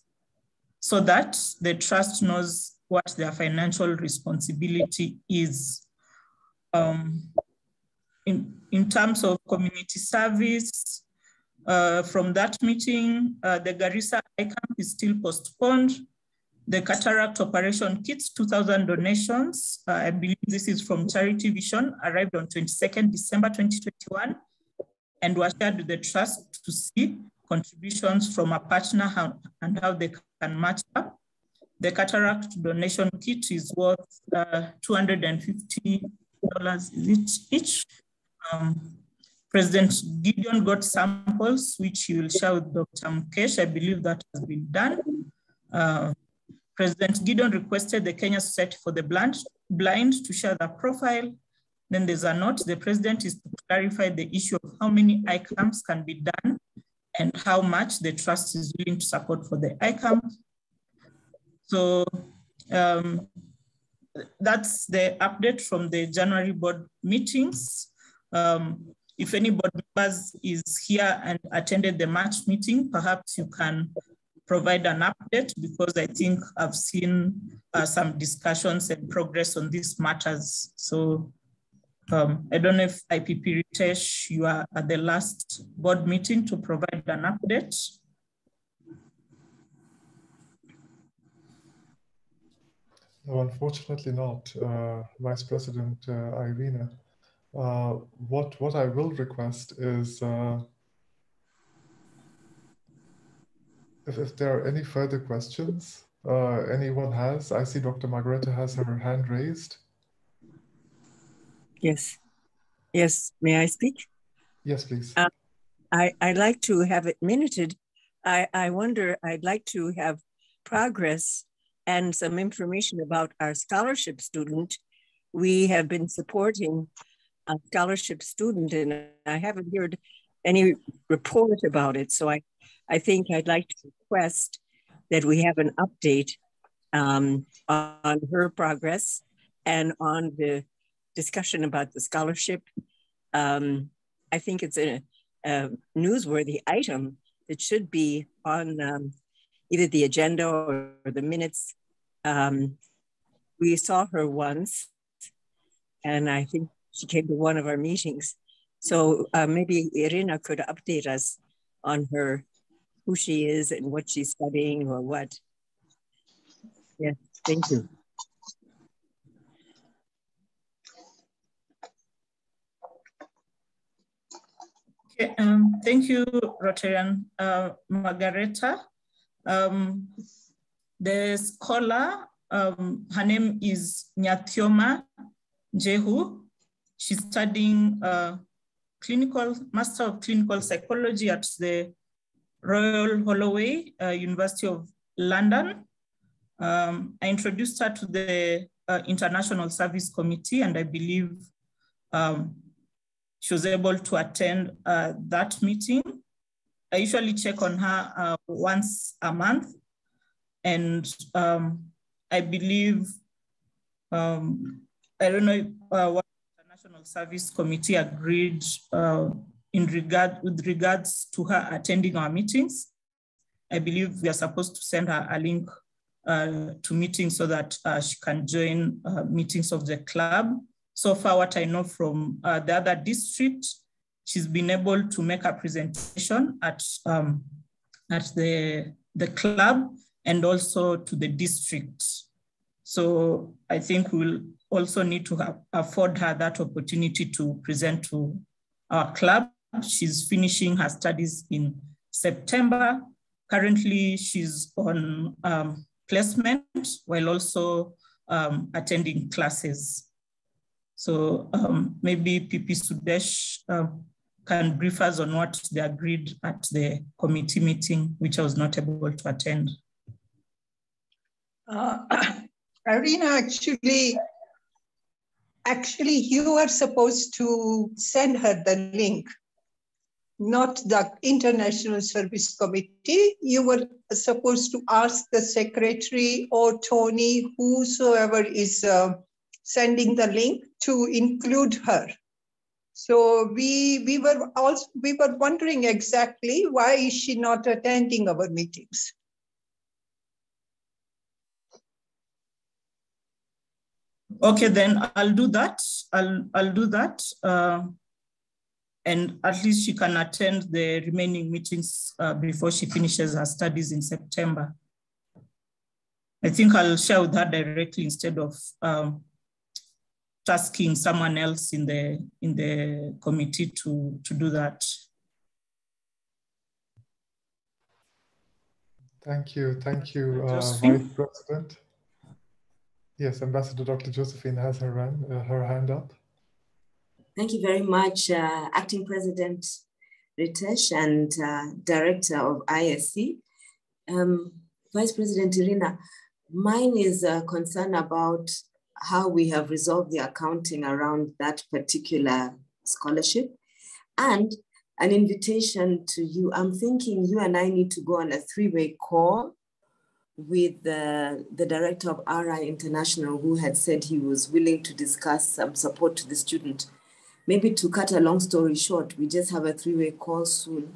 so that the trust knows what their financial responsibility is. In terms of community service, from that meeting, the Garissa ICAMP is still postponed. The cataract operation kits, 2,000 donations. I believe this is from Charity Vision, arrived on 22nd December 2021, and were shared with the trust to see contributions from a partner and how they can match up. The cataract donation kit is worth $250 each. President Gideon got samples, which he will share with Dr. Mukesh. I believe that has been done. President Gideon requested the Kenya Society for the Blind to share the profile. Then there's a note. The president is to clarify the issue of how many ICAMPs can be done and how much the trust is willing to support for the ICAMP. So that's the update from the January board meetings. If any board members is here and attended the March meeting, perhaps you can provide an update, because I think I've seen some discussions and progress on these matters. So I don't know if IPP Ritesh, you are at the last board meeting to provide an update. No, unfortunately not, Vice President Irina. What I will request is if there are any further questions anyone has. I see Dr. Margareta has her hand raised. Yes. Yes, may I speak? Yes, please. I'd like to have it minuted. I wonder, I'd like to have progress and some information about our scholarship student. We have been supporting a scholarship student, and I haven't heard any report about it. So I think I'd like to request that we have an update on her progress and on the discussion about the scholarship. I think it's a newsworthy item that should be on either the agenda or the minutes. We saw her once, and I think she came to one of our meetings. So maybe Irina could update us on her, who she is and what she's studying or what. Yes, thank you. Okay, thank you, Rotarian Margareta. The scholar, her name is Nyathioma Jehu. She's studying Master of Clinical Psychology at the Royal Holloway, University of London. I introduced her to the International Service Committee, and I believe she was able to attend that meeting. I usually check on her once a month, and I believe, I don't know what the International Service Committee agreed with regards to her attending our meetings. I believe we are supposed to send her a link to meetings so that she can join meetings of the club. So far, what I know from the other district, she's been able to make a presentation at the club and also to the district. So I think we'll also need to afford her that opportunity to present to our club. She's finishing her studies in September. Currently, she's on placement while also attending classes. So maybe PP Sudesh can brief us on what they agreed at the committee meeting, which I was not able to attend. Irina, actually, you are supposed to send her the link. not the International Service Committee. You were supposed to ask the secretary or Tony, whosoever is sending the link, to include her. So we were wondering exactly why is she not attending our meetings. Okay, then I'll do that. I'll do that. And at least she can attend the remaining meetings before she finishes her studies in September. I think I'll share with her directly instead of tasking someone else in the committee to do that. Thank you, Vice President. Yes, Ambassador Dr. Josephine has her hand up. Thank you very much, Acting President Ritesh and Director of ISC. Vice President Irina, mine is a concern about how we have resolved the accounting around that particular scholarship, and an invitation to you. I'm thinking you and I need to go on a three-way call with the director of RI International, who had said he was willing to discuss some support to the student. Maybe to cut a long story short, we just have a three-way call soon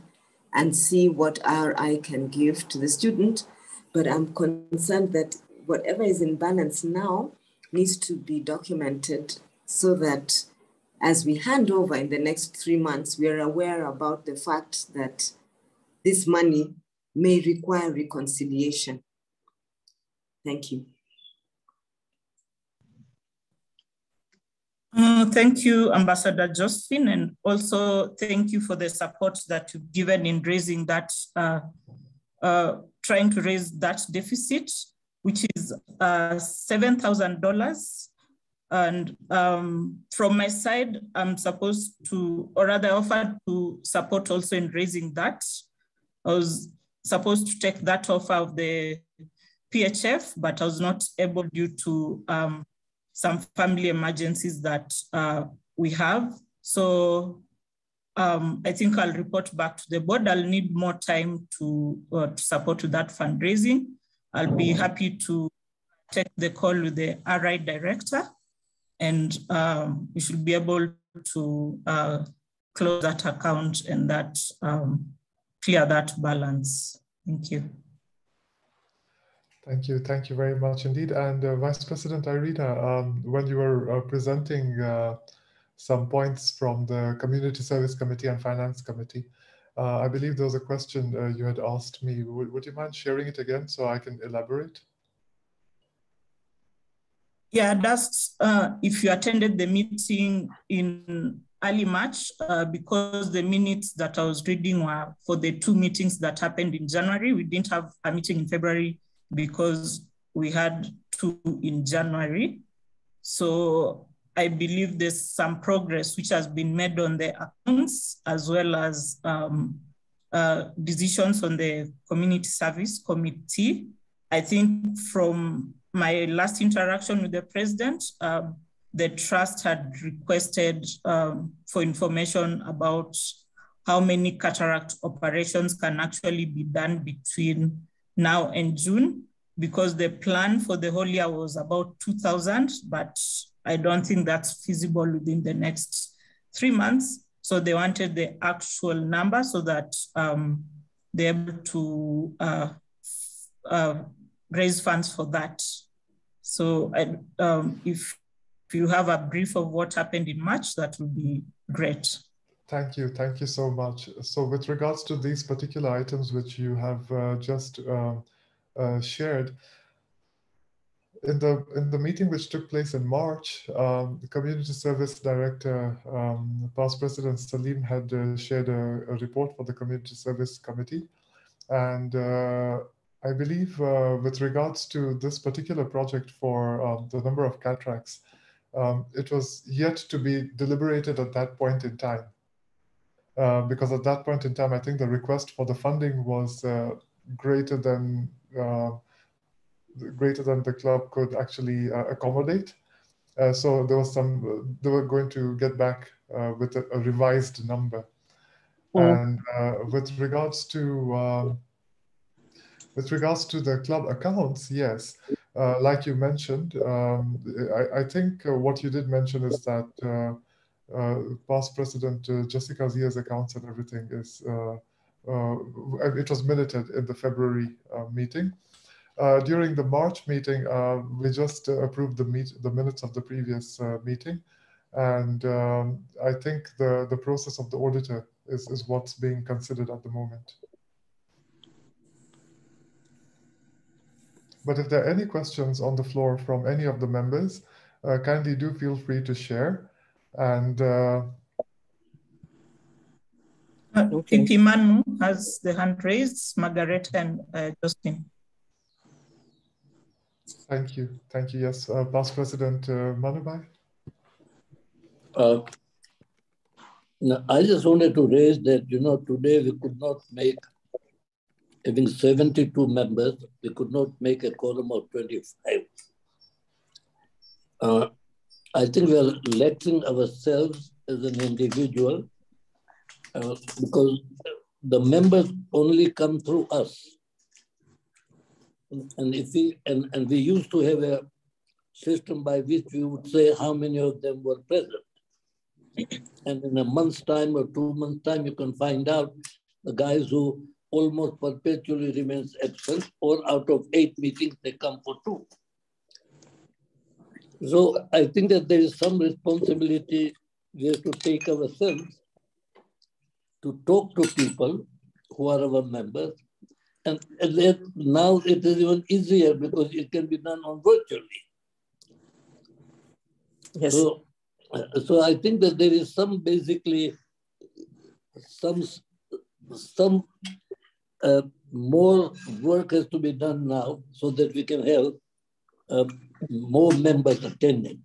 and see what RI can give to the student. But I'm concerned that whatever is in balance now needs to be documented so that as we hand over in the next 3 months, we are aware about the fact that this money may require reconciliation. Thank you. Thank you, Ambassador Josephine, and also thank you for the support that you've given in raising that, trying to raise that deficit, which is $7,000. And from my side, I'm supposed to, or rather offered to support also in raising that. I was supposed to take that offer of the PHF, but I was not able due to some family emergencies that we have. So I think I'll report back to the board. I'll need more time to support to that fundraising. I'll be happy to take the call with the RI director, and we should be able to close that account and that clear that balance. Thank you. Thank you very much indeed. And Vice President Irina, when you were presenting some points from the Community Service Committee and Finance Committee, I believe there was a question you had asked me. Would you mind sharing it again so I can elaborate? Yeah, that's if you attended the meeting in early March, because the minutes that I was reading were for the 2 meetings that happened in January. We didn't have a meeting in February because we had 2 in January. So I believe there's some progress which has been made on the accounts, as well as decisions on the Community Service Committee. I think from my last interaction with the president, the trust had requested for information about how many cataract operations can actually be done between now and June, because the plan for the whole year was about 2,000, but I don't think that's feasible within the next 3 months. So they wanted the actual number so that they're able to raise funds for that. So if you have a brief of what happened in March, that would be great. Thank you so much. So with regards to these particular items which you have just shared, in the meeting which took place in March, the Community Service Director, past President Salim, had shared a report for the Community Service Committee. And I believe with regards to this particular project for the number of cataracts, it was yet to be deliberated at that point in time. Because at that point in time, I think the request for the funding was greater than the club could actually accommodate. So there was they were going to get back with a revised number. And with regards to the club accounts, yes, like you mentioned, I think what you did mention is that past President Jessica Zia's accounts and everything is, it was minuted in the February meeting. During the March meeting, we just approved the minutes of the previous meeting. And I think the process of the auditor is what's being considered at the moment. But if there are any questions on the floor from any of the members, kindly do feel free to share. And VP Manu has the hand raised, Margaret and Justin. Thank you. Thank you. Yes, Past President Manubai. Now, I just wanted to raise that, today we could not make, having 72 members, we could not make a quorum of 25. I think we are electing ourselves as an individual because the members only come through us. And if we used to have a system by which we would say how many of them were present. And in a month's time or 2 months' time, you can find out the guys who almost perpetually remains absent, or out of 8 meetings, they come for 2. So I think that there is some responsibility we have to take ourselves to talk to people who are our members. And now it is even easier because it can be done on virtually. Yes. So I think that there is some more work has to be done now so that we can have more members attending.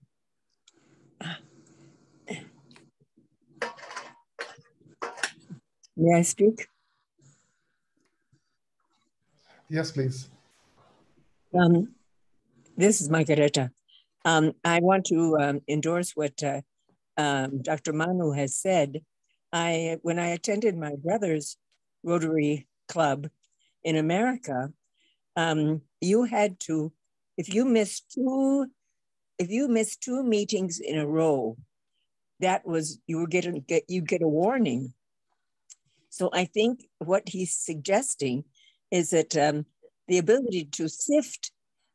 May I speak? Yes, please. This is Margareta. I want to endorse what Dr. Manu has said. When I attended my brother's Rotary Club in America, you had to, if you missed two meetings in a row, that was, you get a warning. So I think what he's suggesting is that the ability to sift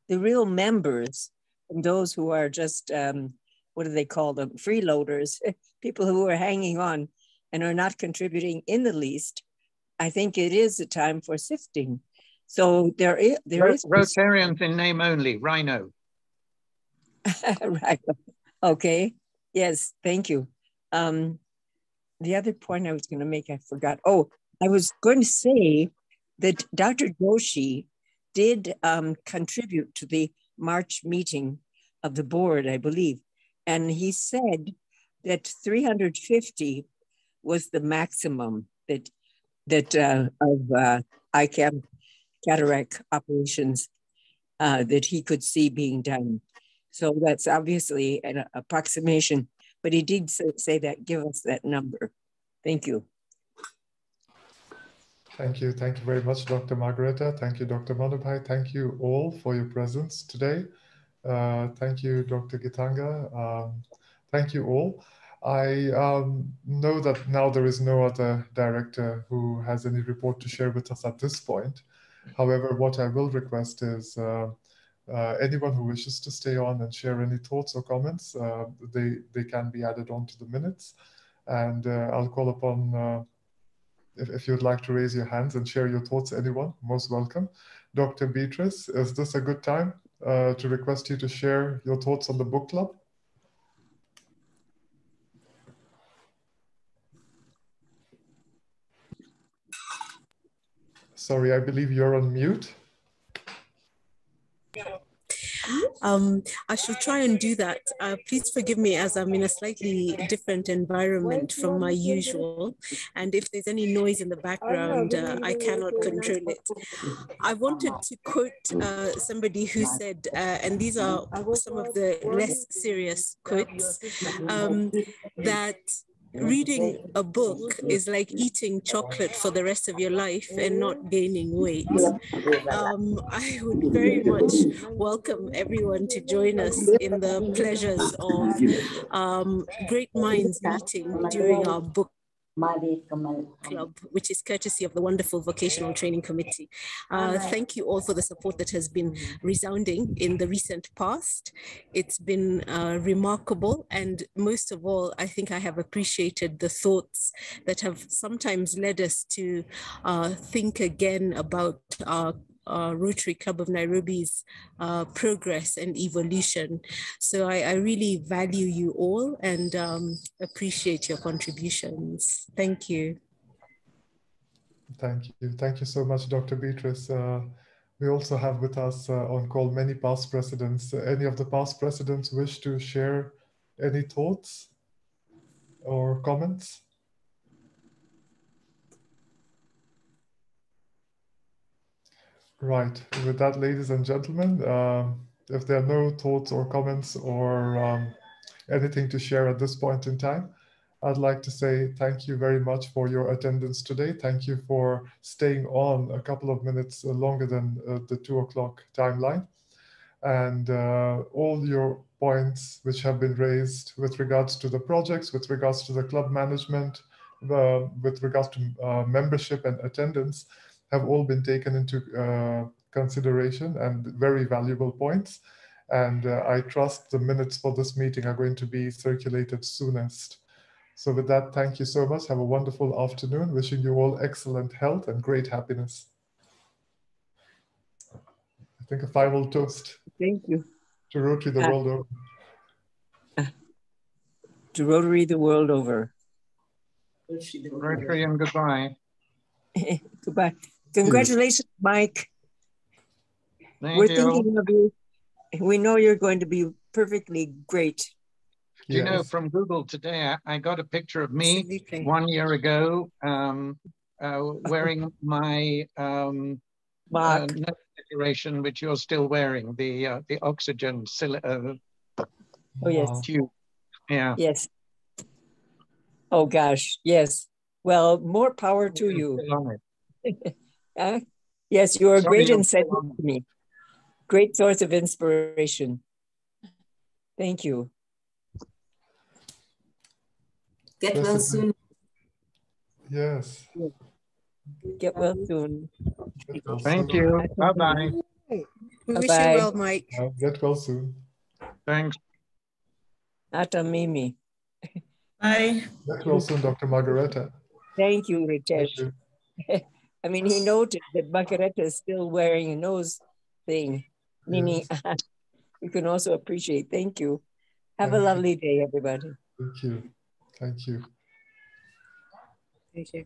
the real members from those who are just, what do they call them, freeloaders, people who are hanging on and are not contributing in the least, I think it is a time for sifting. So there is Rotarians in name only, Rhino. Right. Okay. Yes, thank you. The other point I was going to make, I forgot. Oh, I was going to say that Dr. Joshi did contribute to the March meeting of the board, I believe. And he said that 350 was the maximum that of ICAM cataract operations that he could see being done. So that's obviously an approximation, but he did say that, give us that number. Thank you. Thank you. Thank you very much, Dr. Margareta. Thank you, Dr. Manubai. Thank you all for your presence today. Thank you, Dr. Gitanga. Thank you all. I know that now there is no other director who has any report to share with us at this point. However, what I will request is anyone who wishes to stay on and share any thoughts or comments, they can be added on to the minutes. And I'll call upon, if you'd like to raise your hands and share your thoughts, anyone, most welcome. Dr. Beatrice, is this a good time to request you to share your thoughts on the book club? Sorry, I believe you're on mute. I shall try and do that. Please forgive me as I'm in a slightly different environment from my usual. And if there's any noise in the background, I cannot control it. I wanted to quote somebody who said, and these are some of the less serious quotes, that reading a book is like eating chocolate for the rest of your life and not gaining weight. I would very much welcome everyone to join us in the pleasures of great minds meeting during our book club, which is courtesy of the wonderful Vocational Training Committee. Thank you all for the support that has been resounding in the recent past. It's been remarkable, and most of all, I think I have appreciated the thoughts that have sometimes led us to think again about our Rotary Club of Nairobi's progress and evolution. So I really value you all and appreciate your contributions. Thank you. Thank you. Thank you so much, Dr. Beatrice. We also have with us on call many past presidents. Any of the past presidents wish to share any thoughts or comments? Right. With that, ladies and gentlemen, if there are no thoughts or comments or anything to share at this point in time, I'd like to say thank you very much for your attendance today. Thank you for staying on a couple of minutes longer than the 2 o'clock timeline. And all your points which have been raised with regards to the projects, with regards to the club management, with regards to membership and attendance, have all been taken into consideration and very valuable points. And I trust the minutes for this meeting are going to be circulated soonest. So with that, thank you so much. Have a wonderful afternoon. Wishing you all excellent health and great happiness. I think a final toast. Thank you. To Rotary the world over. To Rotary the world over. Rotary and goodbye. Goodbye. Congratulations, Mike. We're thinking of you. We know you're going to be perfectly great. Do you know, from Google today, I got a picture of me 1 year ago wearing my decoration, which you're still wearing, the oxygen oh, yes. tube. Yeah. Yes. Oh, gosh. Yes. Well, more power to you. Yes, you are a great incentive to me. Great source of inspiration. Thank you. Get well soon. Yes. Get well soon. Thank you. Bye-bye. We wish you well, Mike. Get well soon. Thanks. Ata Mimi. Bye. Get well soon, Dr. Margareta. Thank you, Ritesh. I mean, he noted that Margareta is still wearing a nose thing. Meaning, you can also appreciate. Thank you. Have a lovely day, everybody. Thank you. Thank you. Thank you.